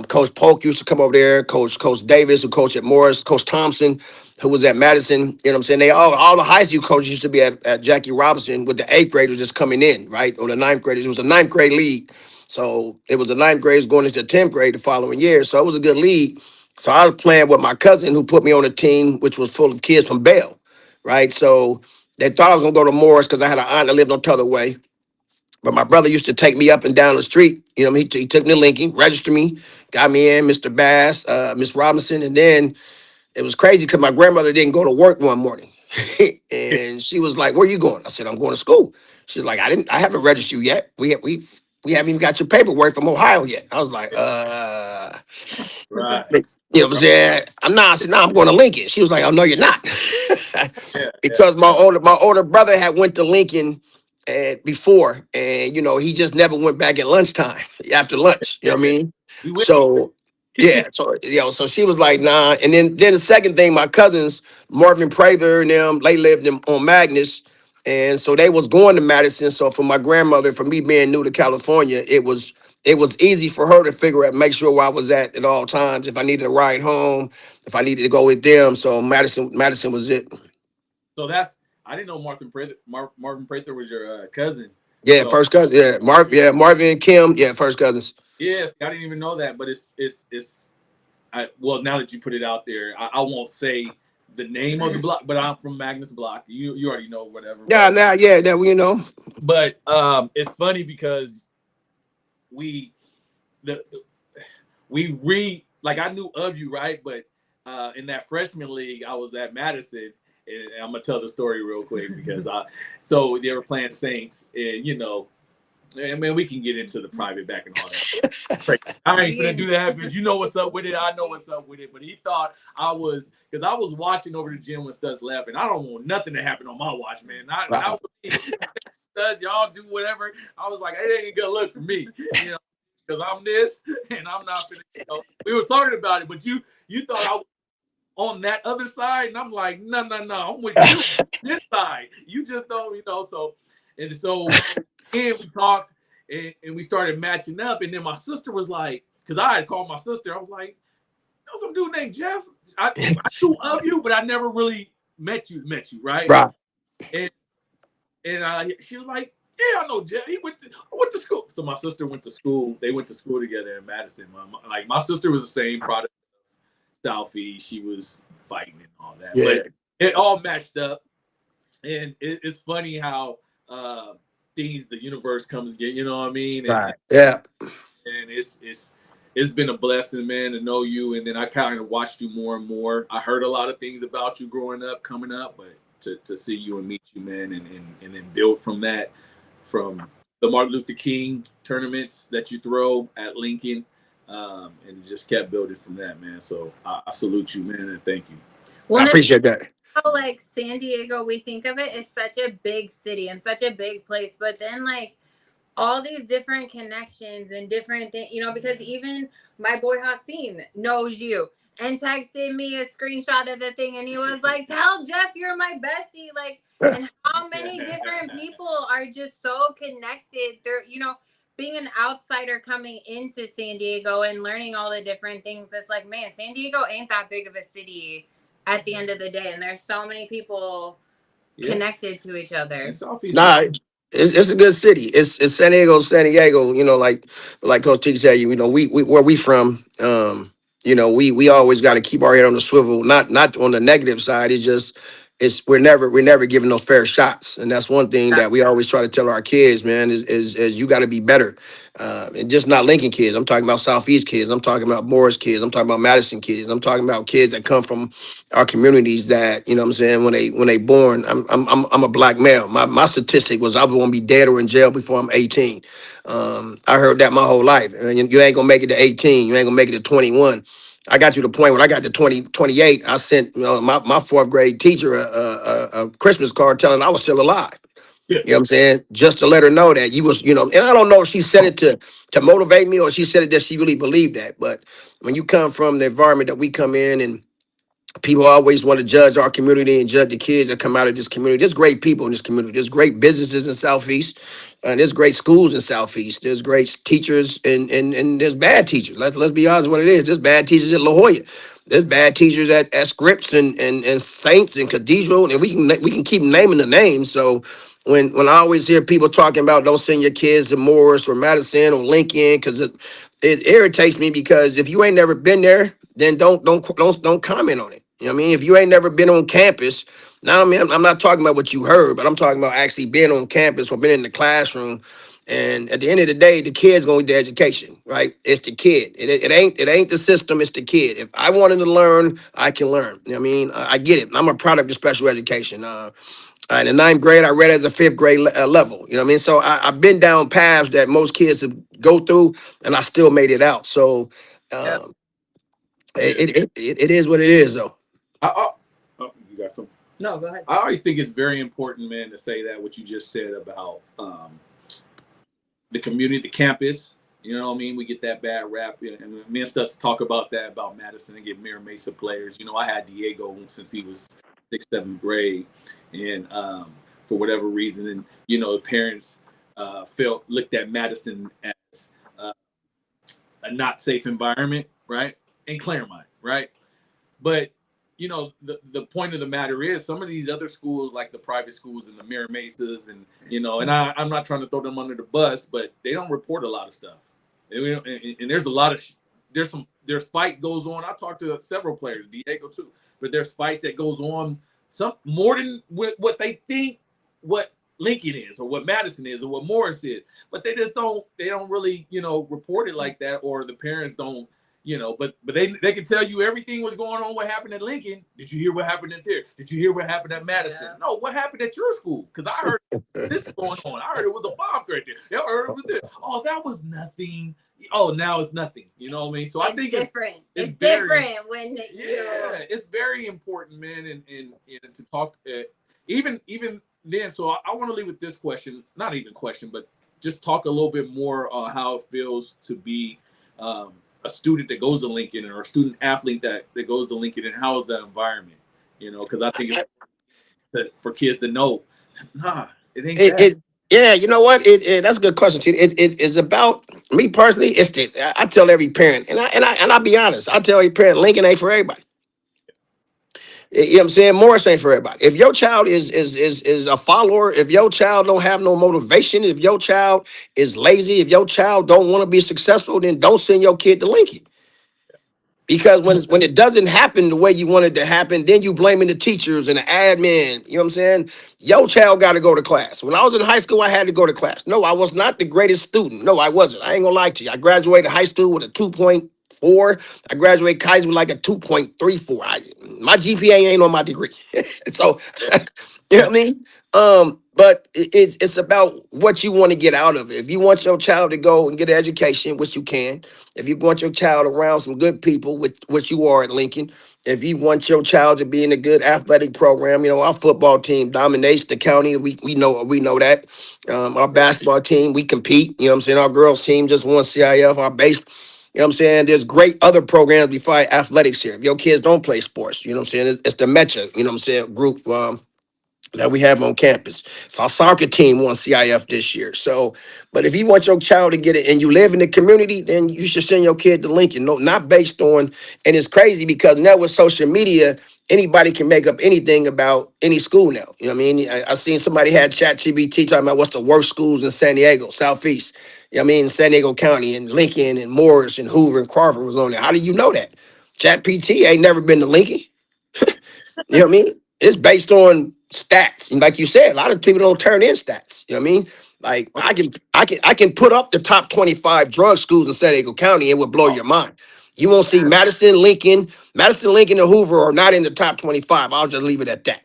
Coach Polk used to come over there, Coach Davis, who coached at Morris, Coach Thompson, who was at Madison, you know what I'm saying? They all the high school coaches used to be at Jackie Robinson with the 8th graders just coming in, right? Or the 9th graders. It was a 9th grade league. So it was the 9th graders going into the 10th grade the following year. So it was a good league. So I was playing with my cousin who put me on a team, which was full of kids from Bell, right? So they thought I was going to go to Morris because I had an aunt that lived on T'other Way. But my brother used to take me up and down the street. He took me to Lincoln, registered me, got me in, Mr. Bass, Miss Robinson. And then it was crazy because my grandmother didn't go to work one morning. And she was like, "Where you going?" I said, "I'm going to school." She's like, I haven't registered you yet. We haven't even got your paperwork from Ohio yet. I was like, Right. you know what I'm Right. saying? I said, no, I'm going to Lincoln. She was like, oh no, you're not. Yeah. Yeah. Because my older brother had went to Lincoln before, and he just never went back at lunchtime after lunch. You know what I mean? We with you. So yeah, so she was like, nah. And then the second thing, my cousins, Marvin Prather and them, they lived on Magnus. And so they was going to Madison. So for my grandmother, for me being new to California, it was easy for her to figure out, make sure where I was at all times. If I needed a ride home, if I needed to go with them. So Madison was it. So that's I didn't know Marvin Prather was your cousin. Yeah, So first cousin. Yeah, Marvin and Kim. Yeah, first cousins. yes, I didn't even know that. But it's well, now that you put it out there, I won't say the name of the block, but I'm from Magnus Block. You already know whatever. Yeah, now that But it's funny because we the we like I knew of you, right? But in that freshman league, I was at Madison, and I'm gonna tell the story real quick because so they were playing Saints, and and man, we can get into the private back and all that. I ain't gonna do that, but you know what's up with it. I know what's up with it. But he thought because I was watching over the gym when Studs left, and I don't want nothing to happen on my watch, man. Not with me. Studs, y'all do whatever. I was like, it ain't a good look for me, because I'm this and I'm not finna. We were talking about it, but you thought I was on that other side, and I'm like, no, I'm with you this side. You just don't, So and we talked and we started matching up, and then my sister was like, because I had called my sister, I was like, some dude named Jeff. I knew of you, but I never really met you, right? Right. And she was like, yeah, I know Jeff. I went to school. So my sister went to school. They went to school together in Madison. My sister was the same product of Southeast. She was fighting and all that. Yeah. But it all matched up. And it's funny how things, the universe comes again, you know what I mean? Right. Yeah. And it's been a blessing, man, to know you. And then I kind of watched you more and more. I heard a lot of things about you growing up, coming up, but to see you and meet you, man, and then build from that, from the Martin Luther King tournaments that you throw at Lincoln, and just kept building from that, man. So I salute you, man, and thank you. I appreciate that. How like San Diego, we think of it as such a big city and such a big place, but then like all these different connections and different things, because even my boy Hassan knows you and texted me a screenshot of the thing, and he was like, tell Jeff you're my bestie. Like, and how many different people are just so connected. They're, being an outsider coming into San Diego and learning all the different things. It's like, man, San Diego ain't that big of a city at the end of the day. And there's so many people connected to each other. Nah, it's a good city. It's San Diego, like Coach T said, we where we from, we always got to keep our head on the swivel, not on the negative side. We're never giving those fair shots. And that's one thing that we always try to tell our kids, man, is you got to be better. And just not Lincoln kids. I'm talking about Southeast kids. I'm talking about Morris kids. I'm talking about Madison kids. I'm talking about kids that come from our communities that, what I'm saying, when they born. I'm a black male. My statistic was I was going to be dead or in jail before I'm 18. I heard that my whole life. And you ain't going to make it to 18. You ain't going to make it to 21. I got to the point when I got to 28, I sent my fourth grade teacher a Christmas card telling I was still alive. Yeah. You know what I'm saying? Just to let her know that you was, and I don't know if she said it to motivate me or she said it that she really believed that. But when you come from the environment that we come in, and people always want to judge our community and judge the kids that come out of this community. There's great people in this community. There's great businesses in Southeast, and there's great schools in Southeast. There's great teachers and there's bad teachers. Let's be honest what it is. There's bad teachers at La Jolla. There's bad teachers at Scripps and Saints and Cathedral, and we can keep naming the names. So when I always hear people talking about don't send your kids to Morris or Madison or Lincoln, because it irritates me, because if you ain't never been there, then don't comment on it. You know what I mean? If you ain't never been on campus, now I mean I'm not talking about what you heard, but I'm talking about actually being on campus or being in the classroom. And at the end of the day, the kid's going to get the education, right? It's the kid. It ain't the system. It's the kid. If I wanted to learn, I can learn. You know what I mean? I get it. I'm a product of special education. In the ninth grade, I read as a fifth grade level. You know what I mean? So I've been down paths that most kids have go through, and I still made it out. So Yeah. um, it is what it is, though. You got some? No, go ahead. I always think it's very important, man, to say that what you just said about the community, the campus. You know what I mean? We get that bad rap, and me and Stuss talk about that about Madison and get Mira Mesa players. You know, I had Diego since he was sixth, seventh grade, and for whatever reason, and you know, the parents looked at Madison as a not safe environment, right? In Claremont, right? But you know, the point of the matter is some of these other schools, like the private schools and the Mira Mesas, and you know, and I'm not trying to throw them under the bus, but they don't report a lot of stuff. And there's a lot of there's fight goes on. I talked to several players, Diego too, but there's fights that goes on some more than what they think what Lincoln is or what Madison is or what Morris is, but they don't really, you know, report it like that, or the parents don't, you know, but they can tell you everything was going on, what happened at Lincoln. Did you hear what happened at there? Did you hear what happened at Madison? Yeah. No, what happened at your school? Because I heard this going on. I heard it was a bomb right there. I heard it was there. Oh, that was nothing. Oh, now it's nothing. You know what I mean? So I think different. It's very, different when it's very important, man, and to talk even then. So I want to leave with this question, not even question, but just talk a little bit more on how it feels to be a student that goes to Lincoln or a student athlete that goes to Lincoln, and how is the environment? You know, because I think it's for kids to know, nah, it ain't that. Yeah, you know what? That's a good question, too. It is about me personally. I tell every parent, and I'll be honest. I tell every parent, Lincoln ain't for everybody. You know what I'm saying? Morris ain't for everybody. If your child is a follower, if your child don't have no motivation, if your child is lazy, if your child don't want to be successful, then don't send your kid to Lincoln. Because when it doesn't happen the way you want it to happen, then you blaming the teachers and the admin. You know what I'm saying? Your child got to go to class. When I was in high school, I had to go to class. No, I was not the greatest student. No, I wasn't. I ain't gonna lie to you. I graduated high school with a 2.4. I graduated college with like a 2.34. My GPA ain't on my degree. So, you know what I mean? But it's about what you want to get out of it. If you want your child to go and get an education, which you can, if you want your child around some good people, which you are at Lincoln, if you want your child to be in a good athletic program, you know, our football team dominates the county. We know that. Our basketball team, we compete. You know what I'm saying? Our girls team just won CIF. Our base, you know what I'm saying? There's great other programs besides athletics here. If your kids don't play sports, you know what I'm saying? It's the Metro, you know what I'm saying, group that we have on campus. So our soccer team won CIF this year. So, but if you want your child to get it and you live in the community, then you should send your kid to Lincoln. No, not based on, and it's crazy because now with social media, anybody can make up anything about any school now. You know what I mean? I seen somebody had ChatGPT talking about what's the worst schools in San Diego, Southeast. You know what I mean? San Diego County and Lincoln and Morris and Hoover and Crawford was on there. How do you know that? ChatGPT ain't never been to Lincoln. You know what I mean? It's based on stats. And like you said, a lot of people don't turn in stats. You know what I mean? Like I can put up the top 25 drug schools in San Diego County. It would blow your mind. You won't see Madison, Lincoln, and Hoover are not in the top 25. I'll just leave it at that.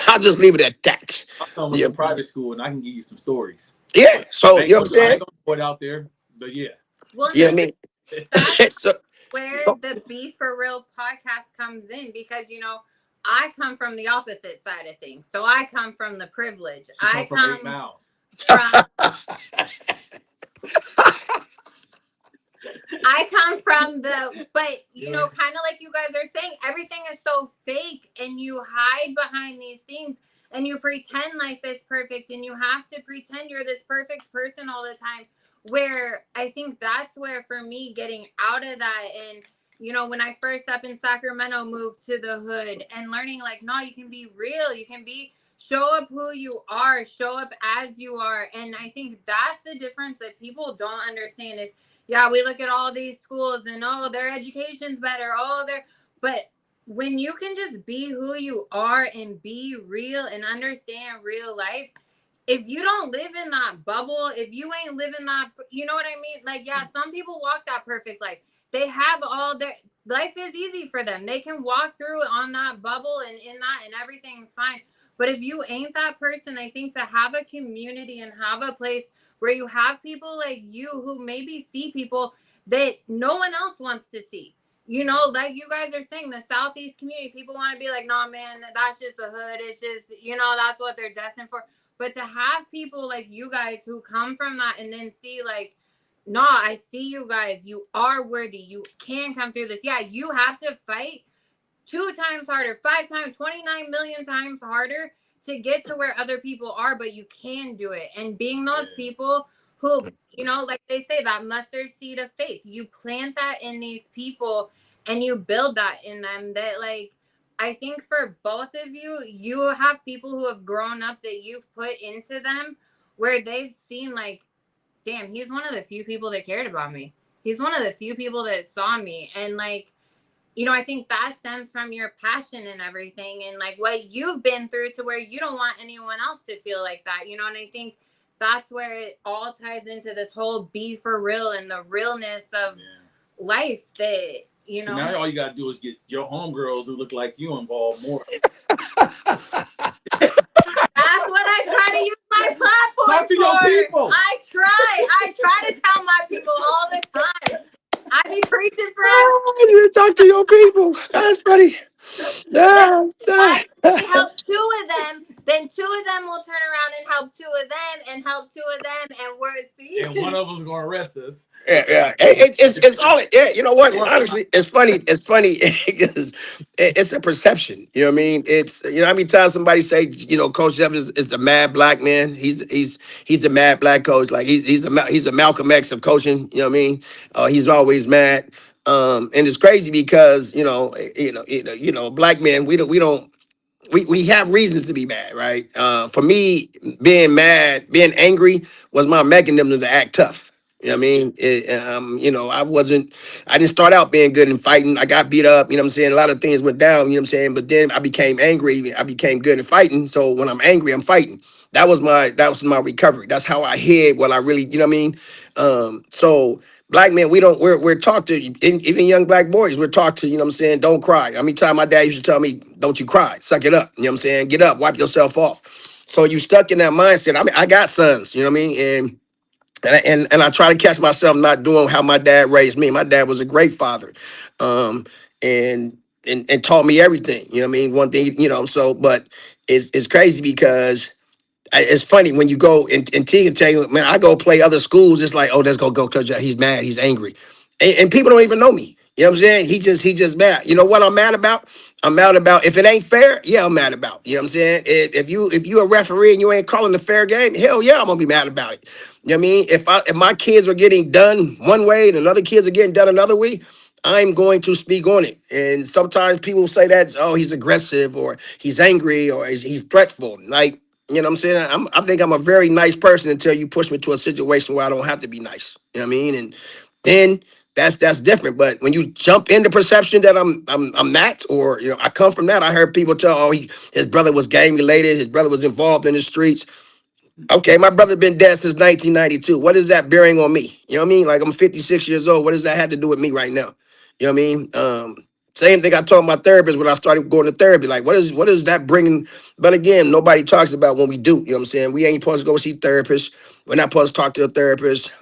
I'll just leave it at that. I'm talking about a private school, and I can give you some stories. Yeah. So you know what I'm saying? I ain't gonna put it out there, but yeah. Well, you know what I mean? That's where the Be4Real podcast comes in, because you know I come from the opposite side of things. So I come from the privilege. I come from I come from but you know, kind of like you guys are saying, everything is so fake, and you hide behind these things, and you pretend life is perfect, and you have to pretend you're this perfect person all the time. Where I think that's where, for me, getting out of that, and you know, when I first up in Sacramento moved to the hood and learning like, no, you can be real, you can show up who you are, show up as you are. And I think that's the difference that people don't understand is, yeah, we look at all these schools and, oh, their education's better. But when you can just be who you are and be real and understand real life, if you don't live in that bubble, if you ain't living that, you know what I mean? Like, yeah, some people walk that perfect life. They have all their life is easy for them. They can walk through on that bubble and in that, and everything's fine. But if you ain't that person, I think to have a community and have a place where you have people like you who maybe see people that no one else wants to see. You know, like you guys are saying, the Southeast community, people want to be like, nah, man, that's just the hood. It's just, that's what they're destined for. But to have people like you guys who come from that and then see like, no, I see you guys. You are worthy. You can come through this. Yeah, you have to fight 2 times harder, 5 times, 29 million times harder to get to where other people are, but you can do it. And being those people who, like they say, that mustard seed of faith, you plant that in these people and you build that in them. That, like, I think for both of you, you have people who have grown up that you've put into them where they've seen, like, damn, he's one of the few people that cared about me. He's one of the few people that saw me. And, like, I think that stems from your passion and everything and like what you've been through to where you don't want anyone else to feel like that, and I think that's where it all ties into this whole be for real and the realness of life that, So now all you got to do is get your homegirls who look like you involved more. That's what I try to use my platform Talk to for. your people. I try to tell my people all the time. I be preaching forever. You talk to your people. That's funny. I help 2 of them, then 2 of them will turn around and help 2 of them and help 2 of them, and we're see. And one of them's going to arrest us. Yeah. It's all. Yeah, you know what? Honestly, it's funny. It's funny because it's a perception. You know what I mean? It's how many times somebody say Coach Jeff is the mad black man. He's a mad black coach. Like he's a Malcolm X of coaching. You know what I mean? He's always mad. And it's crazy because black men we have reasons to be mad, right? For me, being mad, being angry was my mechanism to act tough. You know what I mean? I didn't start out being good in fighting. I got beat up, you know what I'm saying? A lot of things went down, you know what I'm saying? But then I became angry. I became good in fighting. So when I'm angry, I'm fighting. That was my recovery. That's how I hid what I really, you know what I mean? So black men, we're taught to, even young black boys, we're taught to, you know what I'm saying, don't cry. I mean, time my dad used to tell me, don't you cry, suck it up. You know what I'm saying? Get up, wipe yourself off. So you stuck in that mindset. I mean, I got sons, you know what I mean? And I try to catch myself not doing how my dad raised me. My dad was a great father. And taught me everything. You know what I mean? One thing, but it's crazy because it's funny when you go and T can tell you, man, I go play other schools. It's like, oh, let's go because he's mad, he's angry, and people don't even know me. You know what I'm saying? He just mad. You know what I'm mad about? I'm mad about if it ain't fair. Yeah, I'm mad about. You know what I'm saying? If you a referee and you ain't calling the fair game, hell yeah, I'm gonna be mad about it. You know what I mean? If my kids are getting done one way and another kids are getting done another way, I'm going to speak on it. And sometimes people say that, oh, he's aggressive or he's angry or he's threatful. Like, you know what I'm saying? I think I'm a very nice person until you push me to a situation where I don't have to be nice. You know what I mean? And then that's different. But when you jump into perception that I'm not, or I come from that. I heard people tell, oh, his brother was gang related, his brother was involved in the streets. Okay, my brother been dead since 1992. What is that bearing on me? You know what I mean? Like, I'm 56 years old. What does that have to do with me right now? You know what I mean? Same thing I told my therapist when I started going to therapy. Like, what is that bringing? But again, nobody talks about when we do. You know what I'm saying? We ain't supposed to go see therapists. We're not supposed to talk to a therapist.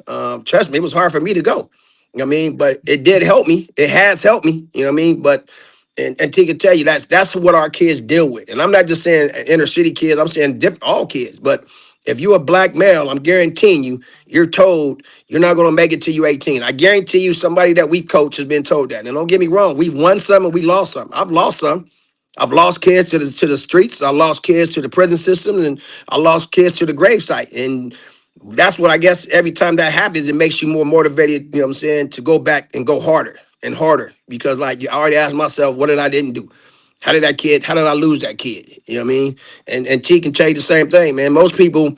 Trust me, it was hard for me to go. You know what I mean? But it did help me. It has helped me. You know what I mean? But and T can tell you that's what our kids deal with. And I'm not just saying inner city kids. I'm saying all kids. But if you're a black male, I'm guaranteeing you're told you're not going to make it till you're 18. I guarantee you somebody that we coach has been told that. And don't get me wrong, we've won some and we lost some. I've lost some. I've lost kids to the streets. I lost kids to the prison system, and I lost kids to the gravesite. And that's what I guess every time that happens, it makes you more motivated, you know what I'm saying, to go back and go harder and harder. Because like I already asked myself, what did I didn't do? How did I lose that kid? You know what I mean? And T can tell you the same thing, man. Most people,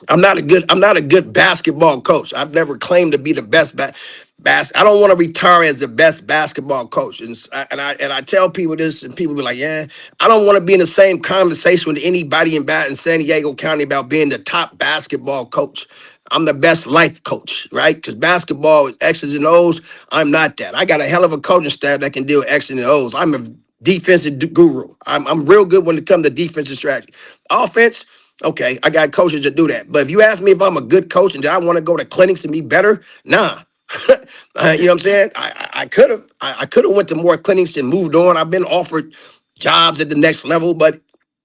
I'm not a good basketball coach. I've never claimed to be the best I don't want to retire as the best basketball coach. And I tell people this, and people be like, yeah, I don't want to be in the same conversation with anybody in San Diego County about being the top basketball coach. I'm the best life coach, right? Because basketball is X's and O's. I'm not that. I got a hell of a coaching staff that can deal with X's and O's. I'm a defensive guru. I'm real good when it comes to defensive strategy. Offense, okay, I got coaches that do that. But if you ask me if I'm a good coach and do I want to go to clinics and be better, nah. You know what I'm saying? I could have. I could have went to more clinics and moved on. I've been offered jobs at the next level, but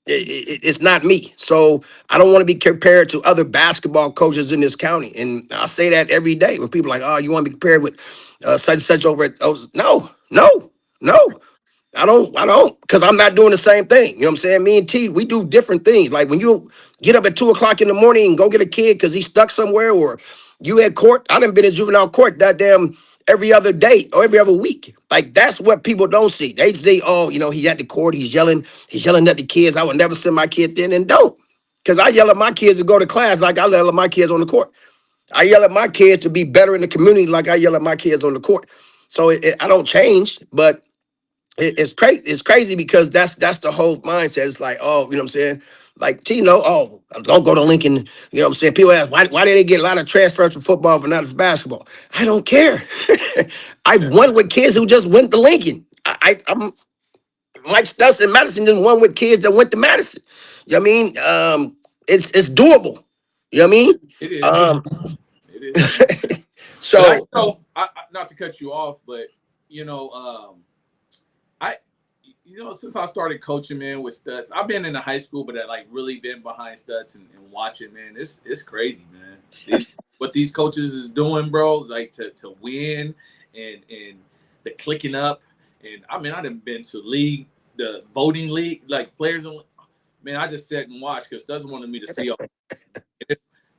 it's not me. So I don't want to be compared to other basketball coaches in this county. And I say that every day when people are like, oh, you want to be compared with such and such over at, oh, no, no, no. I don't, because I'm not doing the same thing. You know what I'm saying? Me and T, we do different things. Like when you get up at 2 o'clock in the morning and go get a kid because he's stuck somewhere, or you at court. I done been in juvenile court goddamn every other day or every other week. Like that's what people don't see. They say, oh, he's at the court, he's yelling at the kids. I would never send my kid in, and don't. Because I yell at my kids to go to class like I yell at my kids on the court. I yell at my kids to be better in the community like I yell at my kids on the court. So I don't change, but it's crazy. It's crazy because that's the whole mindset. It's like, oh, you know what I'm saying? Like Tino, oh, don't go to Lincoln. You know what I'm saying? People ask, why did they get a lot of transfers from football but not from basketball? I don't care. I've won with kids who just went to Lincoln. I'm Mike Stuss in Madison just won with kids that went to Madison. You know what I mean? It's doable. You know what I mean? It is. It is. So not to cut you off, but I, since I started coaching, man, with Stutz, I've been in the high school, but I like really been behind Stutz and watching, man. It's crazy, man. What these coaches is doing, bro, like to win and the clicking up. And I mean, I done been to the voting league, like players. Man, I just sat and watched because Stutz wanted me to see all.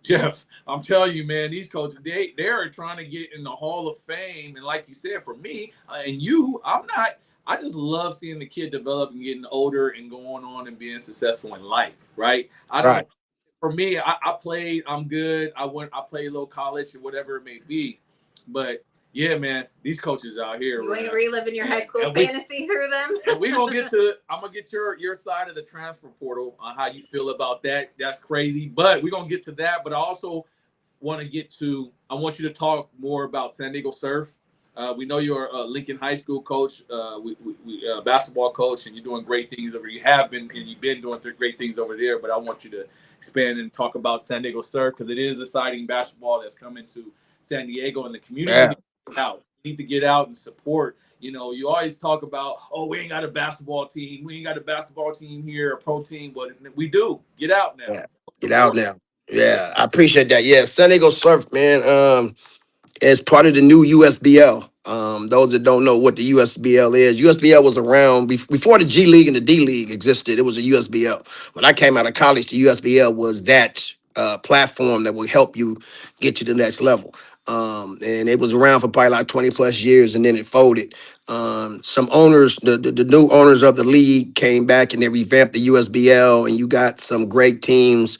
Jeff, I'm telling you, man, these coaches, they are trying to get in the Hall of Fame. And like you said, for me and you, I just love seeing the kid develop and getting older and going on and being successful in life, right? Right. For me, I played, I'm good. I played a little college or whatever it may be. But yeah, man, these coaches out here. You ain't reliving your high school fantasy through them. And I'm gonna get your side of the transfer portal on how you feel about that. That's crazy. But we're gonna get to that. But I also want you to talk more about San Diego Surf. We know you're a Lincoln High School coach, basketball coach, and you're doing great things over. You have been, and you've been doing great things over there. But I want you to expand and talk about San Diego Surf because it is exciting basketball that's coming to San Diego and the community. Yeah. Out. You need to get out and support. You always talk about, oh, we ain't got a basketball team. We ain't got a basketball team here, a pro team, but we do. Get out now. Yeah. Get out now. Yeah, I appreciate that. Yeah, San Diego Surf, man. As part of the new USBL. Those that don't know what the USBL is, USBL was around before the G League and the D League existed. It was a USBL. When I came out of college, the USBL was that platform that will help you get to the next level. And it was around for probably like 20 plus years, and then it folded. Some owners, the new owners of the league came back and they revamped the USBL, and you got some great teams.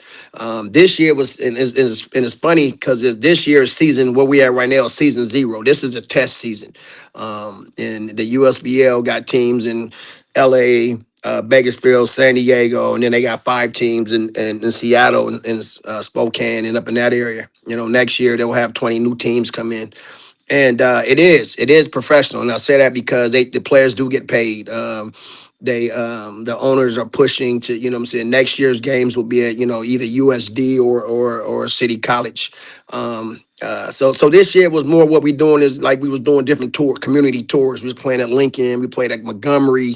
This year was, and it's funny because this year's season, where we at right now, is season 0. This is a test season. And the USBL got teams in LA, Bakersfield, San Diego, and then they got 5 teams in Seattle and Spokane and up in that area. Next year they'll have 20 new teams come in. And it is professional. And I say that because the players do get paid. The owners are pushing to, what I'm saying, next year's games will be at, either USD or City College. So this year was more what we doing is like we was doing different community tours. We was playing at Lincoln, we played at Montgomery,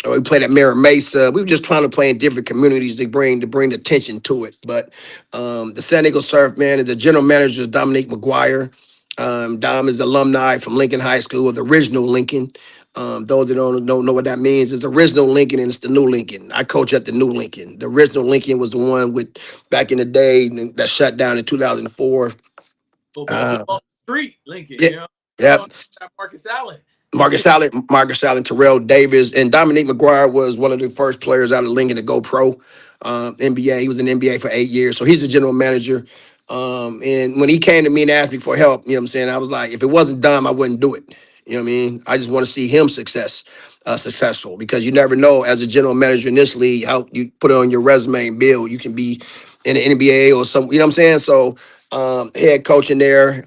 or we played at Mira Mesa. We were just trying to play in different communities to bring attention to it. But the San Diego Surf, man, is the general manager is Dominique McGuire. Dom is alumni from Lincoln High School, the original Lincoln. Those that don't know what that means, it's original Lincoln and it's the new Lincoln. I coach at the new Lincoln. The original Lincoln was the one with back in the day that shut down in 2004. Football Street Lincoln. Yeah, yep. Marcus Allen, Terrell Davis, and Dominique McGuire was one of the first players out of Lincoln to go pro. NBA. He was in the NBA for 8 years, so he's the general manager. And when he came to me and asked me for help, you know what I'm saying, I was like, if it wasn't Dom, I wouldn't do it. You know what I mean? I just want to see him successful, because you never know as a general manager in this league how you put it on your resume and build. You can be in the NBA or some, you know what I'm saying? So head coach in there,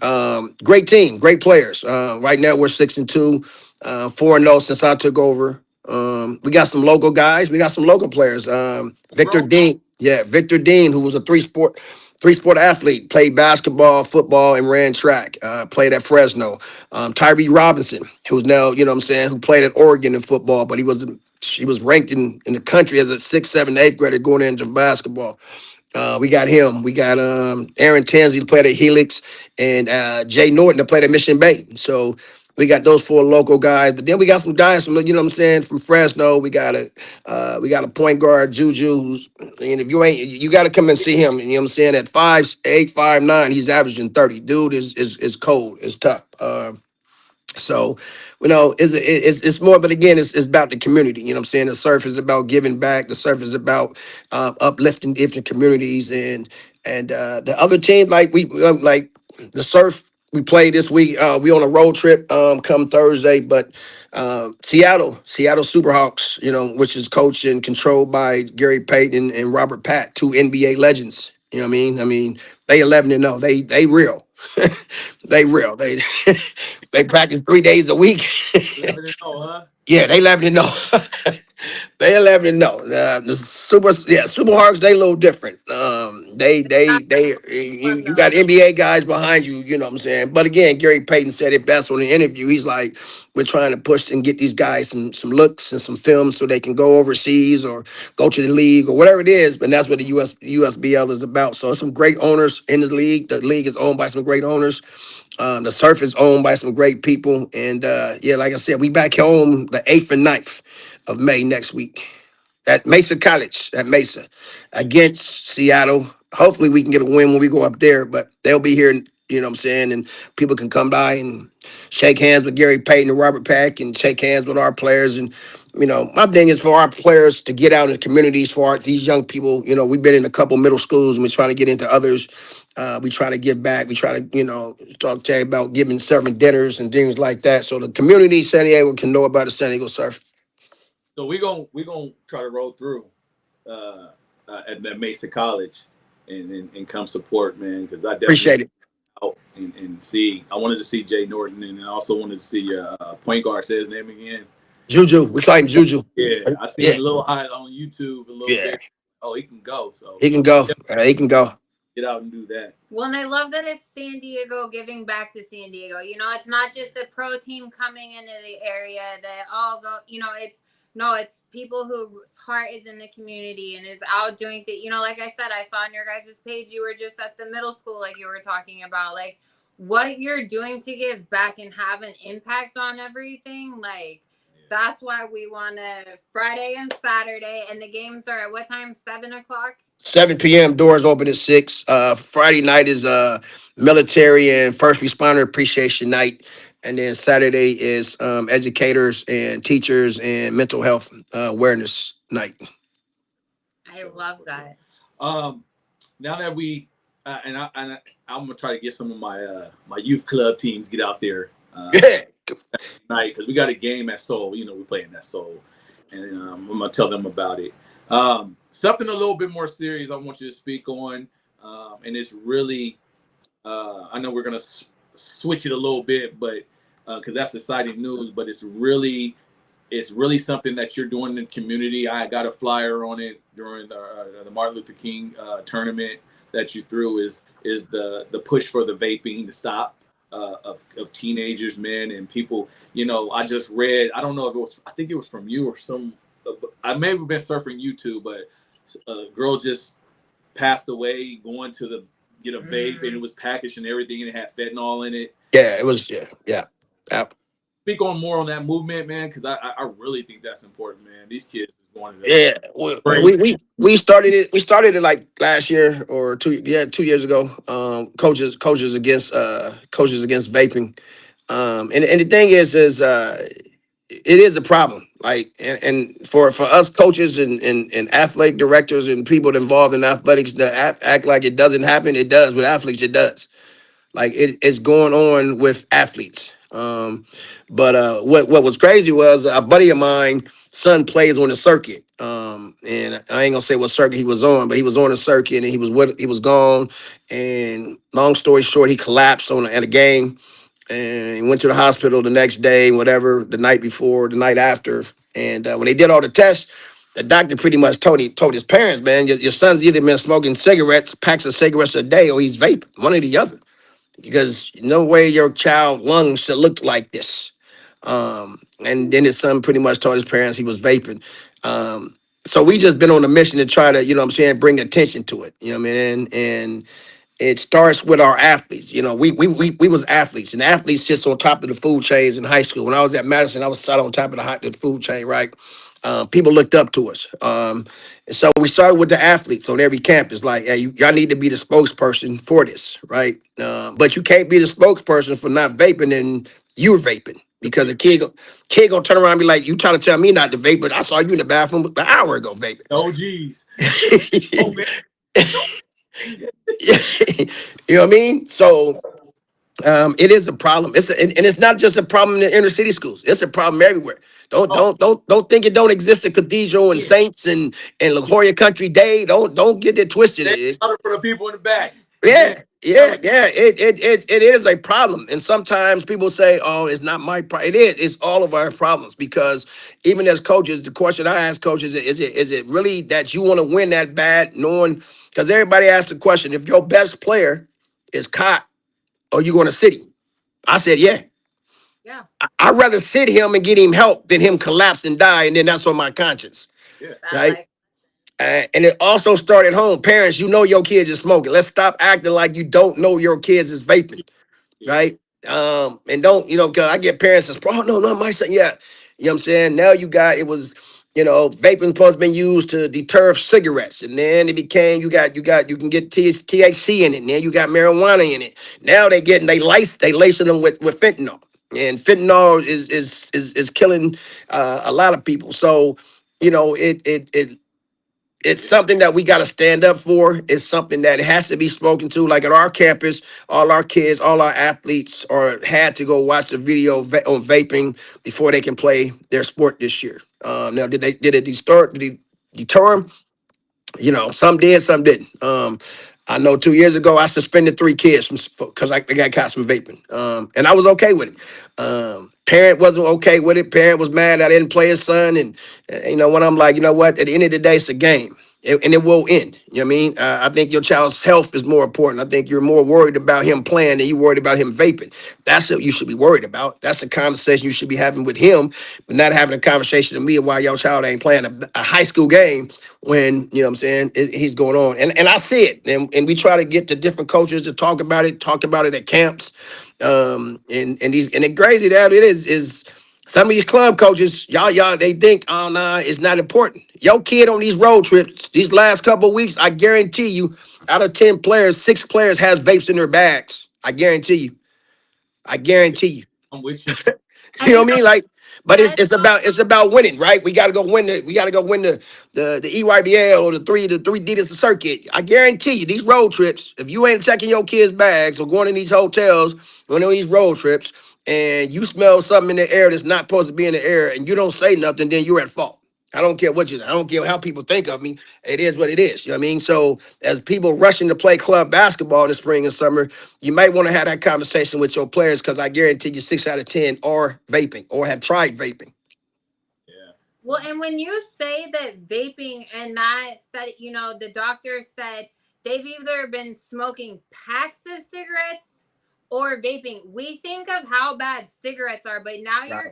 great team, great players. Right now we're 6-2, 4-0 since I took over. We got some local guys. We got some local players. Victor Bro, Dean. Yeah, Victor Dean, who was a three sport athlete, played basketball, football, and ran track. Played at Fresno. Tyree Robinson, who's now, you know what I'm saying, who played at Oregon in football, but he was ranked in the country as a sixth, seventh, eighth grader going into basketball. We got him. We got Aaron Tansley to play at Helix, and Jay Norton to play at Mission Bay. So we got those four local guys. But then we got some guys from, you know what I'm saying, from Fresno. We got a point guard, Juju, who's, and if you ain't, you got to come and see him. You know what I'm saying? At 5'8", 5'9", he's averaging 30. Dude is cold. It's tough. So, it's more, but again, it's about the community. You know what I'm saying? The surf is about giving back. The surf is about uplifting different communities, and the other team, like like the surf we played this week. We on a road trip come Thursday, but Seattle Superhawks, which is coached and controlled by Gary Payton and Robert Pat, two NBA legends. You know what I mean? They 11-0. They real. They real. They practice 3 days a week. 11-0, huh? Yeah, they 11-0. They 11-0. The Super Hawks, they a little different. You got NBA guys behind you. You know what I'm saying. But again, Gary Payton said it best on the interview. He's like, we're trying to push and get these guys some looks and some film so they can go overseas or go to the league or whatever it is. And that's what the USBL is about. So some great owners in the league. The league is owned by some great owners. The surf is owned by some great people. And yeah, like I said, we back home the 8th and 9th of May next week at Mesa College, at Mesa, against Seattle. Hopefully we can get a win when we go up there, but they'll be here, you know what I'm saying? And people can come by and shake hands with Gary Payton and Robert Pack and shake hands with our players. And, my thing is for our players to get out in the communities, for these young people. We've been in a couple middle schools and we're trying to get into others. We try to give back. We try to, talk to you about serving dinners and things like that. So the community, San Diego, can know about the San Diego surf. So we gonna try to roll through at Mesa College and come support, man, because I definitely Appreciate it. out and see. I wanted to see Jay Norton, and I also wanted to see point guard. Say his name again. Juju. We call him Juju. Yeah, I see Yeah. him a little high on YouTube, a little Yeah. bit. Oh, he can go. So He can go. He can go. get out and do that. Well, and I love that it's San Diego giving back to San Diego. It's not just a pro team coming into the area that all go. It's people whose heart is in the community and is out doing things. Like I said, I saw on your guys' page you were just at the middle school, like you were talking about, like what you're doing to give back and have an impact on everything. Like that's why we want to Friday and Saturday, and the games are at what time? 7:00. 7 p.m. Doors open at 6. Friday night is military and first responder appreciation night. And then Saturday is educators and teachers and mental health awareness night. I love that. Now that we I'm gonna try to get some of my youth club teams get out there Yeah. tonight because we got a game at Seoul. We're playing at Seoul, and I'm gonna tell them about it. Something a little bit more serious I want you to speak on, and it's really I know we're gonna switch it a little bit, but because that's exciting news, but it's really something that you're doing in the community. I got a flyer on it during the Martin Luther King tournament that you threw. Is the push for the vaping to stop of teenagers, men, and people. I just read. I don't know if it was. I think it was from you or some. I may have been surfing YouTube, but a girl just passed away going to get a vape, and it was packaged and everything, and it had fentanyl in it. Yeah, it was. Yeah. Speak on more on that movement, man, because I really think that's important, man. These kids is going to Yeah, we started it. We started it like last year or 2 years ago. Coaches against vaping. And the thing is it is a problem. Like and for us coaches and athletic directors and people involved in athletics to act like it doesn't happen, it does. With athletes, it does. Like it's going on with athletes. But what was crazy was a buddy of mine, son plays on the circuit. And I ain't gonna say what circuit he was on, but he was on a circuit and he was gone. And long story short, he collapsed at a game and he went to the hospital the next day, whatever, the night before, the night after. And when they did all the tests, the doctor pretty much told his parents, man, your son's either been smoking cigarettes, packs of cigarettes a day, or he's vaping, one or the other. Because no way your child lungs should look like this. And then his son pretty much told his parents he was vaping. So we just been on a mission to try to, bring attention to it. You know what I mean? And it starts with our athletes. We was athletes, and athletes sits on top of the food chains in high school. When I was at Madison, I was sat on top of the food chain, right? People looked up to us. And so we started with the athletes on every campus, like, hey, y'all need to be the spokesperson for this, right? But you can't be the spokesperson for not vaping and you're vaping. Because a kid gonna turn around and be like, you trying to tell me not to vape, but I saw you in the bathroom an hour ago vaping. Oh, geez. Oh, man. You know what I mean? So it is a problem. And it's not just a problem in the inner city schools. It's a problem everywhere. Don't think it don't exist at Cathedral and Saints and La Jolla Country Day. Don't get it twisted. For the people in the back. Yeah. It is a problem. And sometimes people say, oh, it's not my problem. It is. It's all of our problems, because even as coaches, the question I ask coaches is it really that you want to win that bad, knowing, because everybody asks the question, if your best player is caught, are you going to sit him? I said, yeah. Yeah. I'd rather sit him and get him help than him collapse and die, and then that's on my conscience. Yeah. Right? And it also started home. Parents, you know your kids is smoking. Let's stop acting like you don't know your kids is vaping, right? And don't, because I get parents that's, oh, no, my son, yeah. You know what I'm saying? Now it was, vaping supposed to be used to deter cigarettes. And then it became, you can get THC in it. And then you got marijuana in it. Now they lacing them with fentanyl. And fentanyl is killing a lot of people. So, it's something that we got to stand up for. It's something that has to be spoken to. Like at our campus, all our kids, all our athletes had to go watch the video on vaping before they can play their sport this year. Now, did it deter them? Some did, some didn't. I know 2 years ago I suspended 3 kids because they got caught from vaping, and I was okay with it. Parent wasn't okay with it. Parent was mad I didn't play his son, and when I'm like, you know what? At the end of the day, it's a game. And it will end. You know what I mean? I think your child's health is more important. I think you're more worried about him playing than you're worried about him vaping. That's what you should be worried about. That's a conversation you should be having with him, but not having a conversation with me why your child ain't playing a high school game when, you know what I'm saying, he's going on. And I see it. And we try to get to different coaches to talk about it at camps. And the crazy that it is some of your club coaches, y'all, they think, oh, nah, it's not important. Your kid on these road trips, these last couple of weeks, I guarantee you, out of 10 players, 6 players has vapes in their bags. I guarantee you. I'm with you. You know what I mean? Like, but it's about winning, right? We gotta go win the EYBL or the three Adidas circuit. I guarantee you, these road trips, if you ain't checking your kids' bags or going in these hotels, going on these road trips, and you smell something in the air that's not supposed to be in the air, and you don't say nothing, then you're at fault. I don't care I don't care how people think of me. It is what it is. You know what I mean? So as people rushing to play club basketball in the spring and summer, you might want to have that conversation with your players, because I guarantee you 6 out of 10 are vaping or have tried vaping. Yeah. Well, and when you say that vaping and not said, the doctor said they've either been smoking packs of cigarettes or vaping. We think of how bad cigarettes are, but now you're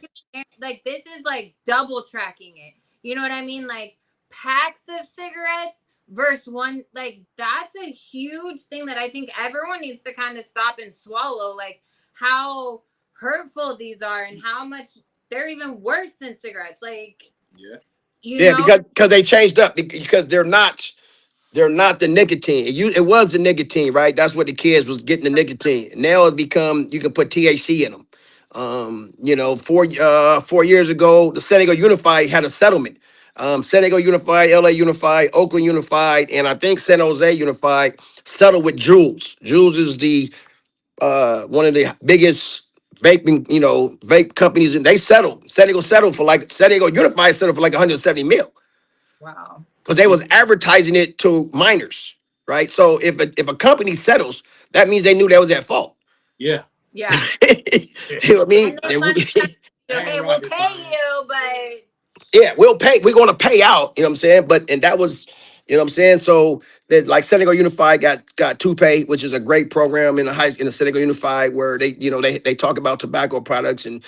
like, this is like double tracking it. You know what I mean? Like packs of cigarettes versus one, like that's a huge thing that I think everyone needs to kind of stop and swallow, like how hurtful these are and how much they're even worse than cigarettes. Like, because they changed up, because they're not the nicotine. It was the nicotine, right? That's what the kids was getting, the nicotine. Now it's become, you can put THC in them. 4 years ago, the San Diego Unified had a settlement. San Diego Unified, LA Unified, Oakland Unified, and I think San Jose Unified settled with Jules. Jules is the one of the biggest vape companies, and they settled. San Diego Unified settled for like 170 mil. Wow. Because they was advertising it to minors, right? So if a company settles, that means they knew they was at fault. Yeah. Yeah. You know what I mean? Okay, we'll pay you, but Yeah, we'll pay. We're going to pay out. You know what I'm saying? And that was, you know what I'm saying. So that like Senegal Unified got Pay, which is a great program in the Senegal Unified where they talk about tobacco products and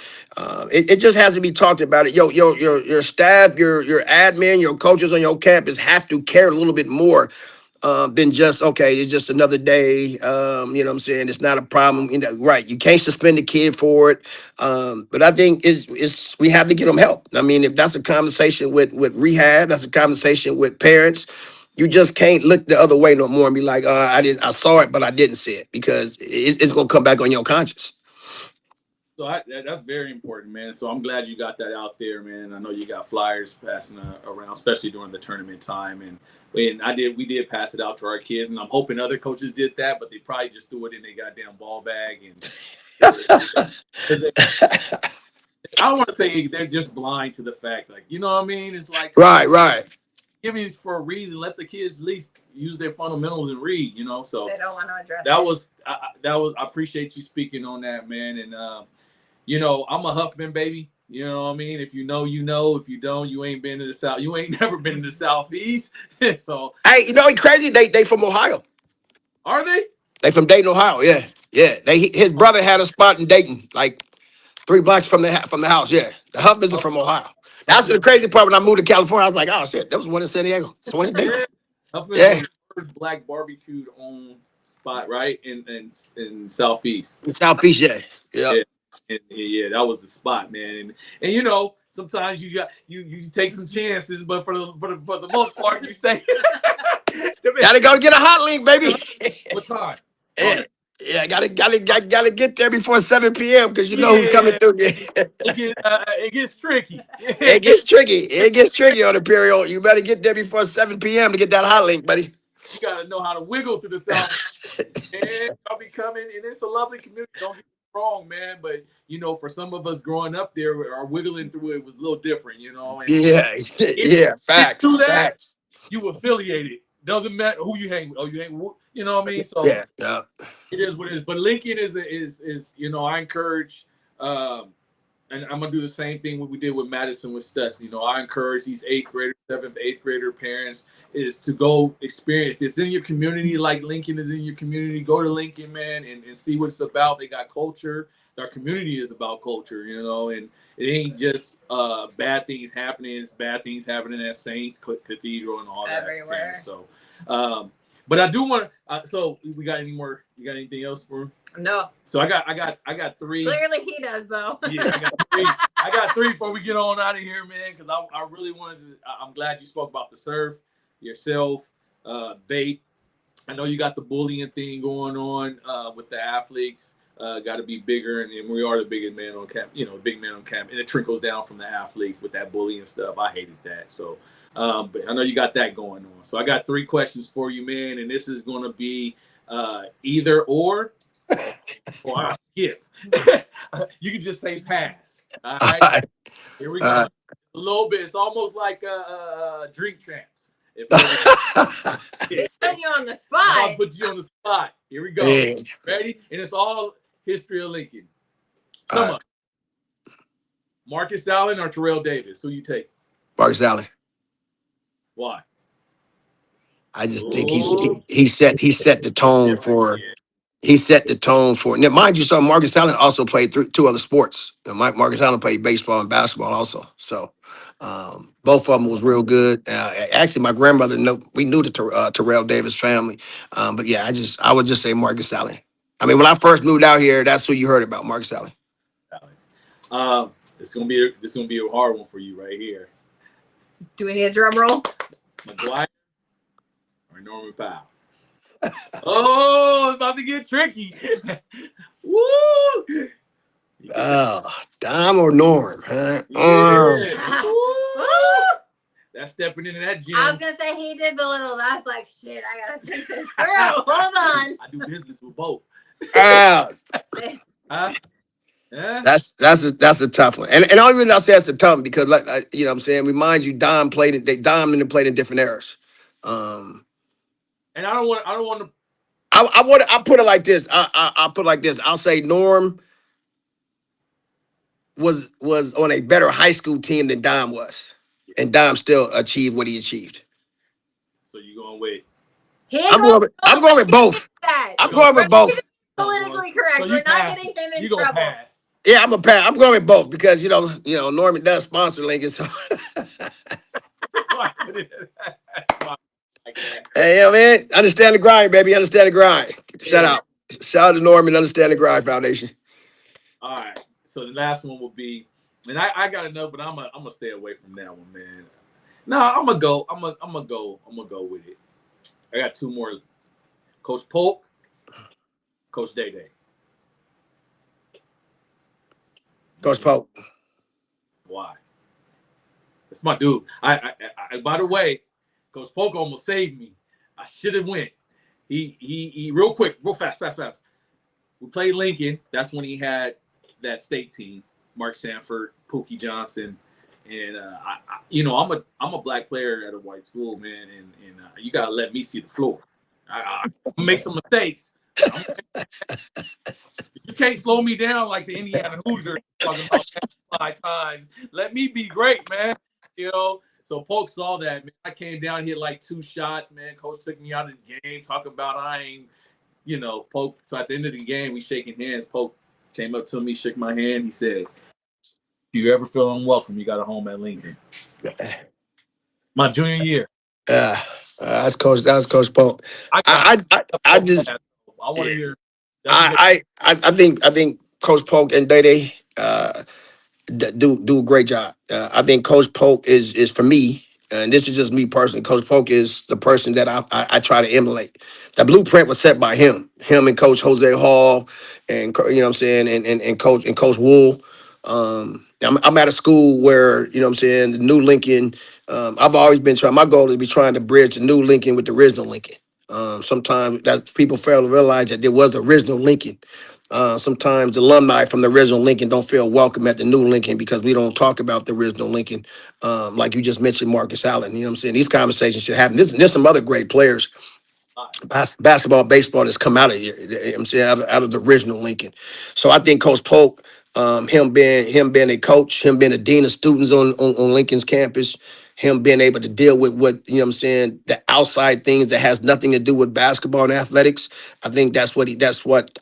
it just has to be talked about. It. Your staff, your admin, your coaches on your campus have to care a little bit more than just okay, it's just another day. You know what I'm saying? It's not a problem. You know, right. You can't suspend the kid for it. But I think it's we have to get them help. I mean, if that's a conversation with rehab, that's a conversation with parents. You just can't look the other way no more and be like, I saw it, but I didn't see it because it's gonna come back on your conscience. So that's very important, man. So I'm glad you got that out there, man. I know you got flyers passing around, especially during the tournament time, and we did pass it out to our kids, and I'm hoping other coaches did that, but they probably just threw it in their goddamn ball bag, and I don't want to say they're just blind to the fact, like you know what I mean. It's like, come on, Right. give me for a reason. Let the kids at least use their fundamentals and read, you know. So They don't want to address that it. was I appreciate you speaking on that, man, and you know, I'm a Huffman baby. You know what I mean? If you know, you know. If you don't, you ain't been to the South. You ain't never been to the Southeast. So, Hey, you know it's crazy? They from Ohio. are they? They from Dayton, Ohio. Yeah. Yeah. His brother had a spot in Dayton, like 3 blocks from the house. Yeah. The Huffmans are Huff- from Ohio. That's Huffman. the crazy part when I moved to California. I was like, oh shit, there was one in San Diego. It's one in Dayton. Yeah. Huffman's Yeah. was the first black barbecued on spot, right? In Southeast. In Southeast, yeah. Yeah. Yeah. And yeah, that was the spot, man. And you know, sometimes you take some chances, but for the most part, you say, Gotta go get a hot link, baby. what time? Yeah. Yeah, gotta get there before 7 p.m. because you know who's coming Yeah, through. it gets tricky. It gets tricky. It gets tricky on the period. You better get there before 7 p.m. to get that hot link, buddy. You gotta know how to wiggle through the South. And I'll be coming, and it's a lovely community. Don't get me wrong, man. But you know, for some of us growing up there, our wiggling through it was a little different, you know. And Yeah, if yeah, you facts, do that, facts. you affiliated. Doesn't matter who you hang with. Oh, you hang with, you know what I mean? So Yeah, yeah. it is what it is. But Lincoln is you know, I encourage and I'm gonna do the same thing what we did with Madison with Stetson. You know, I encourage these eighth grader, seventh, eighth grader parents is to go experience. If it's in your community, like Lincoln is in your community, go to Lincoln, man, and see what it's about. They got culture. Our community is about culture, you know, and it ain't just bad things happening. It's bad things happening at Saints Cathedral and all Everywhere. that. So, but I do want to. So we got any more? You got anything else for him? No. So I got three. Clearly he does, though. Yeah, I got three. I got three before we get on out of here, man. Because I really wanted to. I'm glad you spoke about the surf, yourself, vape. I know you got the bullying thing going on with the athletes. Got to be bigger, and we are the biggest man on camp. You know, big man on camp, and it trickles down from the athletes with that bullying stuff. I hated that. So, but I know you got that going on. So I got three questions for you, man, and this is going to be either or I skip. You can just say pass. All right. Here we go. A little bit. It's almost like drink champs. If They put you on the I'll spot. put you on the spot. Here we go. Yeah. Ready? And it's all history of Lincoln. Come on. Marcus Allen or Terrell Davis? Who you take? Marcus Allen. Why? I just think he set the tone for. He set the tone for. Now, mind you, so Marcus Allen also played two other sports. Marcus Allen played baseball and basketball also. So both of them was real good. Actually, my grandmother we knew the Terrell Davis family. But yeah, I would just say Marcus Allen. I mean, when I first moved out here, that's who you heard about, Marcus Allen. This gonna be a hard one for you right here. Do we need a drum roll? McGuire or Norman Powell? Oh, it's about to get tricky. Woo! Dom or Norm, huh? Yeah. That's stepping into that gym. I was gonna say he did the little. That's like shit. I gotta take this through. Hold on. I do business with both. Huh? Yeah. That's a tough one, and the only reason I say that's a tough one because you know what I'm saying, remind you Dom and played in different eras. And I don't want to. I put it like this. I put it like this. I'll say Norm was on a better high school team than Dom was. and Dom still achieved what he achieved. So you going with? He I'm goes, going. I'm going with both. that. I'm You going We're with both. politically correct. So you We're not pass getting it. him in You gonna trouble. pass? Yeah, I'm a pass. I'm going with both because Norman does sponsor Lincoln. So Why put it like that? hey, yeah, man, understand the grind, baby. Understand the grind. Shout Yeah. out. Shout out to Norman. Understand the grind Foundation. All right. So the last one will be, and I gotta know, but I'm gonna stay away from that one, man. No, I'm gonna go. I'm gonna go with it. I got two more. Coach Polk, Coach Day Day. Coach Polk. Why? That's my dude. I by the way, Coach Polk almost saved me. I should have went. He real quick, real fast. We played Lincoln. That's when he had that state team. Mark Sanford, Pookie Johnson, and I'm a black player at a white school, man, and you gotta let me see the floor. I make some mistakes. You can't slow me down like the Indiana Hoosiers talking about 5 times. Let me be great, man. So Polk saw that, man. I came down here like 2 shots, man. Coach took me out of the game, talking about I ain't, Polk. So at the end of the game, we shaking hands. Polk came up to me, shook my hand. He said, if you ever feel unwelcome, you got a home at Lincoln. My junior year. That's Coach Polk. I just I want to hear. I think Coach Polk and Day do a great job. I think Coach Polk is for me, and this is just me personally. Coach Polk is the person that I try to emulate. The blueprint was set by him and Coach Jose Hall, and you know what I'm saying, and Coach Wool. I'm at a school where you know what I'm saying the new Lincoln. I've always been trying. My goal is to be trying to bridge the new Lincoln with the original Lincoln. Sometimes that people fail to realize that there was original Lincoln. Sometimes alumni from the original Lincoln don't feel welcome at the new Lincoln because we don't talk about the original Lincoln. Like you just mentioned, Marcus Allen. You know what I'm saying? These conversations should happen. There's some other great players, basketball, baseball that's come out of here. You know what I'm saying out of the original Lincoln. So I think Coach Polk, him being a coach, him being a dean of students on Lincoln's campus, him being able to deal with what, you know what I'm saying, the outside things that has nothing to do with basketball and athletics. I think that's what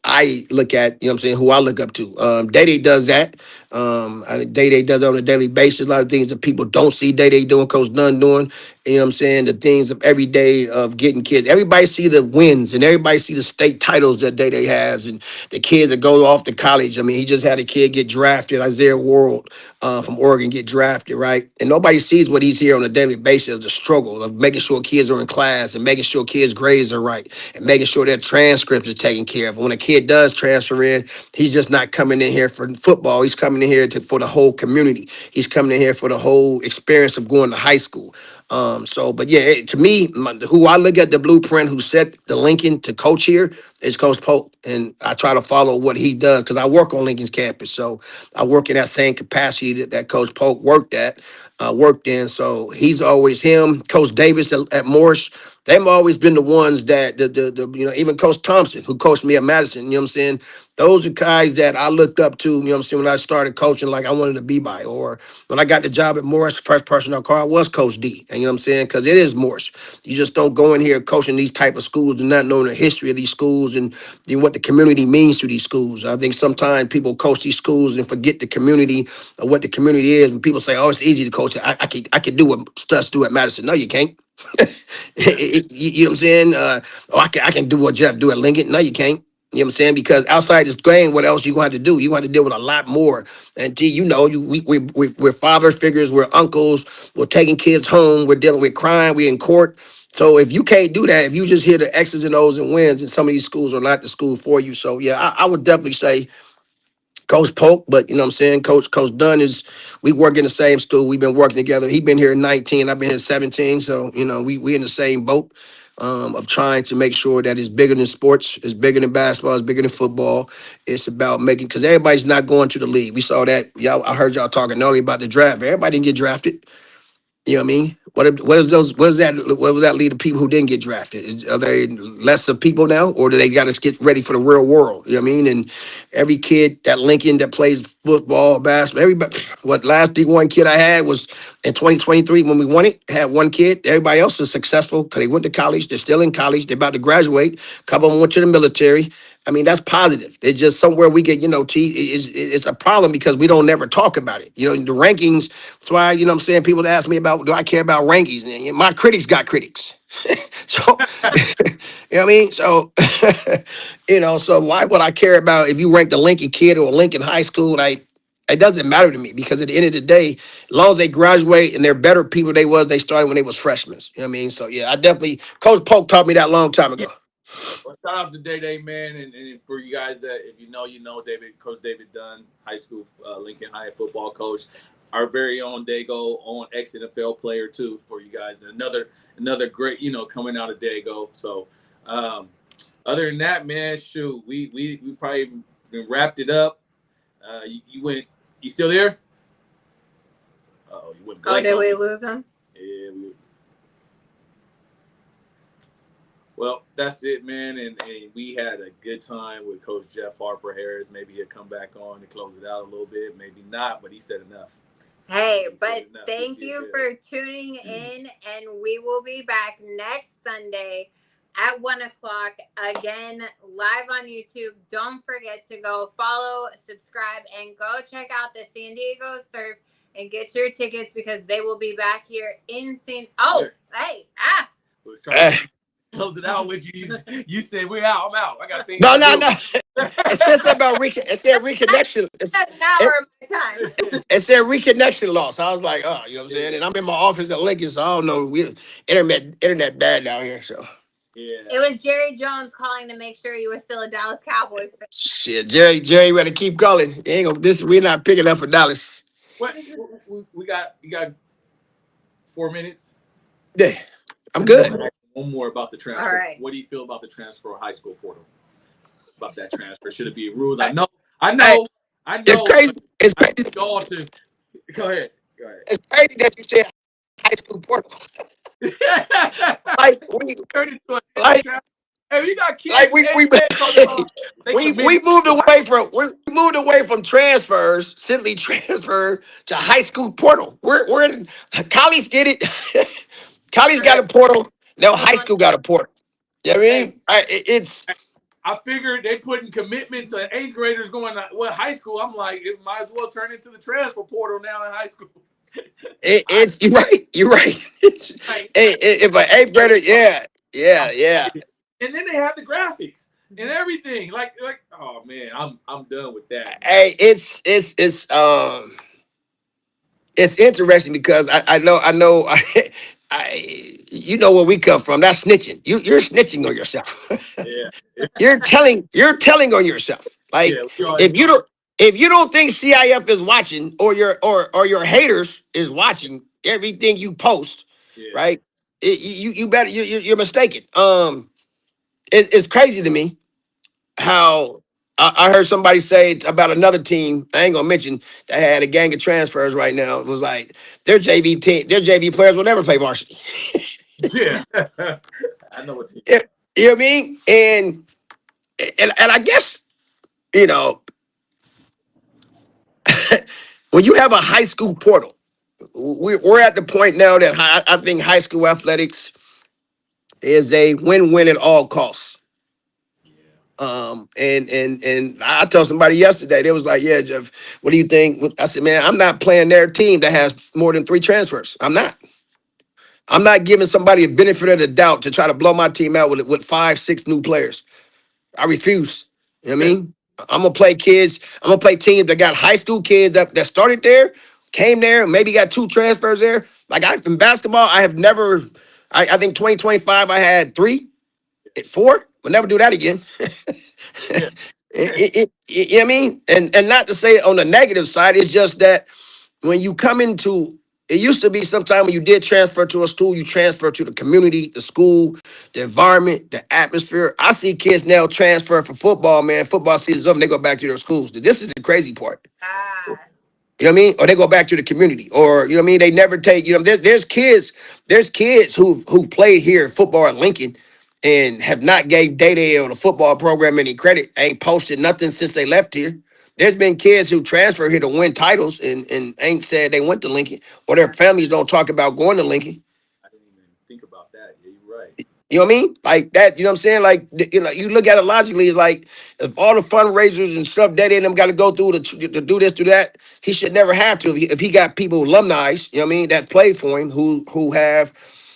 I look at, you know what I'm saying, who I look up to. Day does that. I think Day does it on a daily basis. A lot of things that people don't see Day doing, Coach Dunn doing. You know what I'm saying? The things of every day of getting kids. Everybody see the wins and everybody see the state titles that Day has and the kids that go off to college. I mean, he just had a kid get drafted, Isaiah World from Oregon get drafted, right? And nobody sees what he's here on a daily basis, the struggle of making sure kids are in class and making sure kids' grades are right and making sure their transcripts are taken care of. When a kid does transfer in, he's just not coming in here for football. He's coming in here for the whole community. He's coming in here for the whole experience of going to high school. But yeah, to me, who I look at the blueprint, who set the Lincoln to coach here is Coach Polk, and I try to follow what he does because I work on Lincoln's campus, so I work in that same capacity that Coach Polk worked in. So he's always him, Coach Davis at Morris. They've always been the ones that even Coach Thompson, who coached me at Madison. You know what I'm saying? Those are guys that I looked up to. You know what I'm saying? When I started coaching, like I wanted to be by, or when I got the job at Morris, first person I called was Coach D. And you know what I'm saying? Because it is Morris. You just don't go in here coaching these type of schools and not knowing the history of these schools and what the community means to these schools. I think sometimes people coach these schools and forget the community or what the community is. When people say, "Oh, it's easy to coach," I can do what Studs do at Madison. No, you can't. You know what I'm saying? I can do what Jeff do at Lincoln. No, you can't. You know what I'm saying? Because outside this game, what else you going to do? You going to deal with a lot more. And T, we're father figures, we're uncles, we're taking kids home, we're dealing with crime, we're in court. So if you can't do that, if you just hear the X's and O's and wins, and some of these schools are not the school for you. So yeah, I would definitely say Coach Polk, but you know what I'm saying? Coach Dunn we work in the same school. We've been working together. He been here 19, I've been here 17. So, we in the same boat of trying to make sure that it's bigger than sports, it's bigger than basketball, it's bigger than football. It's about making, because everybody's not going to the league. We saw that, I heard y'all talking earlier about the draft. Everybody didn't get drafted. You know what I mean? What does that lead to people who didn't get drafted? Are they less of people now, or do they got to get ready for the real world? You know what I mean? And every kid that Lincoln that plays football, basketball, everybody. What last D1 kid I had was in 2023 when we won it. Had one kid. Everybody else is successful because they went to college. They're still in college. They're about to graduate. A couple of them went to the military. I mean, that's positive. It's just somewhere we get, it's a problem because we don't never talk about it. The rankings. That's why, what I'm saying, people ask me about, do I care about rankings? And my critics got critics. So, you know what I mean? So, so why would I care about if you rank a Lincoln kid or a Lincoln high school? Like, it doesn't matter to me because at the end of the day, as long as they graduate and they're better people they started when they was freshmen. You know what I mean? So yeah, I definitely Coach Polk taught me that a long time ago. Well, shout out to Day, man, and for you guys that if David, Coach David Dunn, high school Lincoln High football coach, our very own Dago, on ex-NFL player too for you guys. And another great, coming out of Dago. So other than that, man, shoot, we probably wrapped it up. You still there? Oh, you went blank. Oh, did we lose him? Yeah. Well, that's it, man. And we had a good time with Coach Jeff Harper-Harris. Maybe he'll come back on to close it out a little bit. Maybe not, but he said enough. Hey, but thank you for tuning in, and we will be back next Sunday at 1 o'clock, again, live on YouTube. Don't forget to go follow, subscribe, and go check out the San Diego Surf and get your tickets because they will be back here in Close it out with you. You said we're out. I'm out. I got things. No. It said something about it said reconnection. That's an hour of my time. It said reconnection loss. I was like, oh, you know what I'm saying? And I'm in my office at Lincoln, so I don't know. Internet bad down here, so. Yeah. It was Jerry Jones calling to make sure you were still a Dallas Cowboys fan. Shit, Jerry better keep calling. We're not picking up for Dallas. What? You got 4 minutes? Yeah, I'm good. One more about the transfer. All right. What do you feel about the transfer high school portal? About that transfer? Should it be rules? I know. It's crazy. It's crazy. Y'all should go ahead. It's crazy that you said high school portal. Like we turn into a like. Hey, we got kids. Like we moved away from transfers, simply transfer to high school portal. We're in college. Get it? College got a portal. Now high school got a portal. You know what I mean? I figured they putting commitment to 8th graders going to high school. I'm like, it might as well turn into the transfer portal now in high school. You're right. If an 8th grader, yeah. And then they have the graphics and everything. Like, oh man, I'm done with that. Hey, it's interesting because I know you know where we come from. That's snitching. You're snitching on yourself. Yeah. You're telling on yourself. Like if you don't think CIF is watching or your haters is watching everything you post, right? You better you're mistaken. It's crazy to me how I heard somebody say about another team. I ain't gonna mention that had a gang of transfers right now. It was like their JV players will never play varsity. Yeah, I know what team. You know what I mean? And I guess when you have a high school portal, we're at the point now that I think high school athletics is a win-win at all costs. And I told somebody yesterday, they was like, yeah, Jeff, what do you think? I said, man, I'm not playing their team that has more than 3 transfers. I'm not giving somebody a benefit of the doubt to try to blow my team out with 5, 6 new players. I refuse. You know what I mean? I'm gonna play kids. I'm gonna play teams that got high school kids that started there, came there, maybe got 2 transfers there. Like in basketball, I have never. I think 2025 I had 3, 4. We'll never do that again. Yeah. You know what I mean? And not to say it on the negative side, it's just that when you come into, it used to be sometime when you did transfer to a school, you transfer to the community, the school, the environment, the atmosphere. I see kids now transfer for football, man. Football season's over and they go back to their schools. This is the crazy part. You know what I mean? Or they go back to the community. Or, you know what I mean? They never take, there's kids who've played here football at Lincoln and have not gave Day or the football program any credit. Ain't posted nothing since they left here. There's been kids who transfer here to win titles and ain't said they went to Lincoln, or their families don't talk about going to Lincoln. I didn't even think about that. Yeah, you're right. You know what I mean? Like that, you know what I'm saying? Like, you look at it logically, it's like if all the fundraisers and stuff that in them got to go through to do this, do that, he should never have to. If he got people, alumni, you know what I mean, that play for him who have,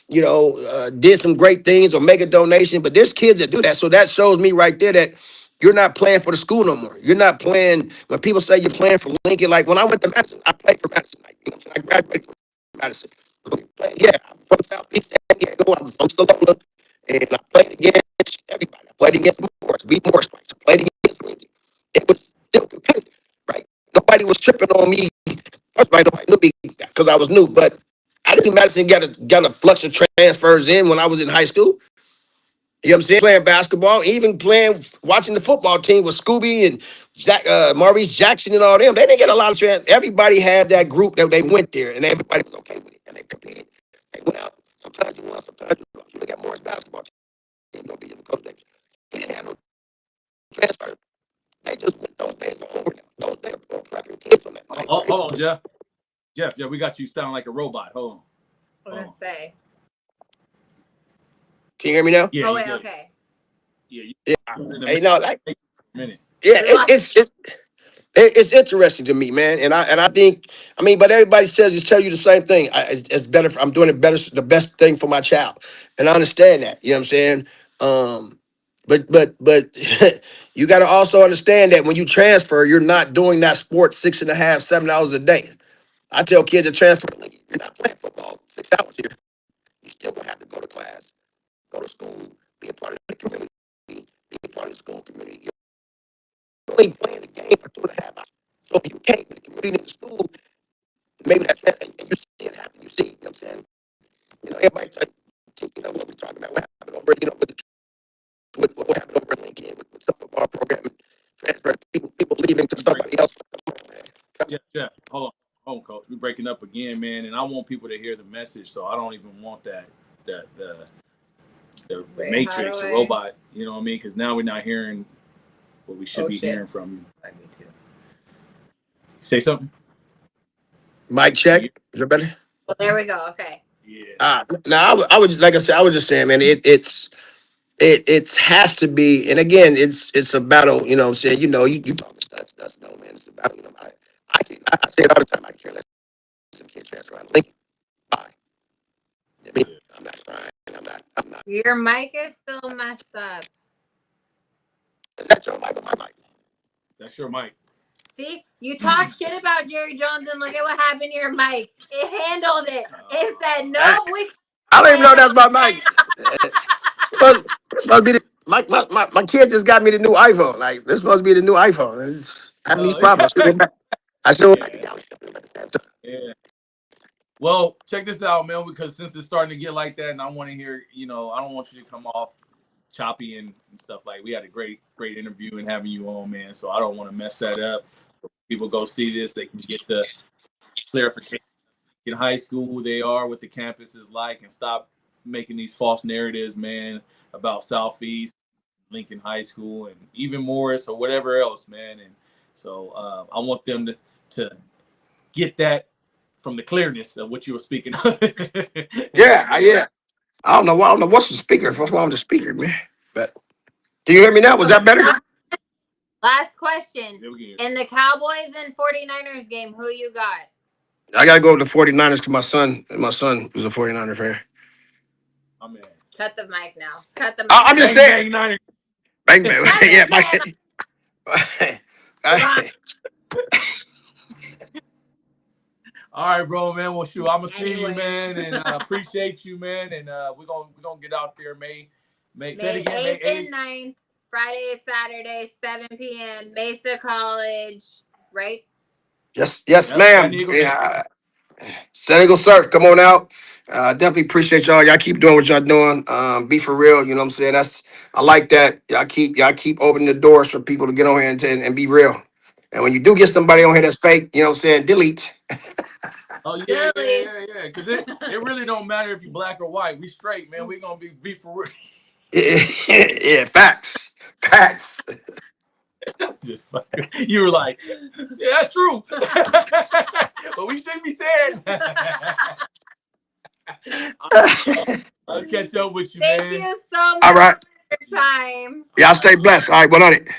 did some great things or make a donation. But there's kids that do that. So that shows me right there that you're not playing for the school no more. You're not playing, when people say you're playing for Lincoln, like when I went to Madison, I played for Madison. Like, you know what I'm saying? I graduated from Madison. Yeah, I'm from Southeast San Diego. I'm from Stalola. And I played against everybody. I played against Morris, beat Morris twice. I played against Lincoln. It was still competitive, right? Nobody was tripping on me. First of all, nobody knew me because I was new. But I didn't think Madison got a flux of transfers in when I was in high school. You know what I'm saying? Playing basketball, even watching the football team with Scooby and Maurice Jackson and all them. They didn't get a lot of transfers. Everybody had that group that they went there, and everybody was okay with it. And they competed. They went out. Sometimes you won, sometimes you lost. You look at Morris basketball team. Gonna be the coach. He didn't have no transfer. They just went those days are over now. Those days are over. Kids on that. Hold on, Jeff. Jeff, we got you sound like a robot. Hold on. What was I say? Can you hear me now? Yeah. Oh wait, okay. Yeah. Hey, no, like, minute. yeah, it's interesting to me, man, and I think, I mean, but everybody just tell you the same thing. It's better. I'm doing it better, the best thing for my child, and I understand that. You know what I'm saying? But you got to also understand that when you transfer, you're not doing that sport 6.5, 7 hours a day. I tell kids to transfer, like, you're not playing football 6 hours here. You still gonna have to go to class, go to school, be a part of the community, be a part of the school community. You're only playing the game for 2.5 hours. So if you came to the community in the school, maybe that's that, and you see it happen. You see, you know what I'm saying? Everybody, what we talking about, what happened over, what happened over in Lincoln with some football program and transfer people leaving to somebody else. Jeff, hold on, Coach. We're breaking up again, man, and I want people to hear the message, so I don't even want the matrix, the robot. You know what I mean? Because now we're not hearing what we should be hearing from you. Me too. Say something. Mic check. Is that better? Well, there we go. Okay. Yeah. Now I was like I said, I was just saying, man, it has to be, and again, it's a battle. You know what I'm saying? You talking stats, no, man. It's a battle. I say it all the time. I care less if a kid transfer out of Lincoln. Bye. I mean, I'm not crying. I'm not. Your mic is still messed up. That's your mic or my mic? That's your mic. See, you talk shit about Jerry Jones, and look at what happened to your mic. It handled it. It said, no, I don't even know that's my mic. It's supposed to be my kid just got me the new iPhone. Like, this supposed to be the new iPhone. It's having these problems. I should Yeah. Well, check this out, man, because since it's starting to get like that, and I want to hear, I don't want you to come off choppy and stuff. Like, we had a great interview and having you on, man, so I don't want to mess that up. People go see this, they can get the clarification in high school, who they are, what the campus is like, and stop making these false narratives, man, about Southeast, Lincoln High School, and even Morris or whatever else, man. And so I want them to get that from the clearness of what you were speaking of. Yeah. I don't know what's the speaker. What's wrong with the speaker, man? But do you hear me now? Was that better? Last question. In the Cowboys and 49ers game, who you got? I gotta go with the 49ers because my son was a 49er fan. Oh, man. Cut the mic now. Cut the mic. I'm just saying. Bang, bang. Yeah, All right, bro, man. Well, shoot, I'm gonna see you, man, and appreciate you, man. And we're gonna get out there May 8th and 9th, Friday, Saturday, 7 p.m. Mesa College, right? Yes, ma'am. Yeah. San Diego Surf, come on out. Definitely appreciate y'all. Y'all keep doing what y'all doing. Be for real. You know what I'm saying? I like that. Y'all keep opening the doors for people to get on here and be real. And when you do get somebody on here that's fake, you know what I'm saying? Delete. Oh yeah. Because it really don't matter if you're black or white. We straight, man. We gonna be for real. Yeah, facts. Just fucking. You were like, yeah, that's true. But we shouldn't be saying. I'll catch up with you, man. Thank you so much All right. for your time. Y'all stay blessed. All right, 100.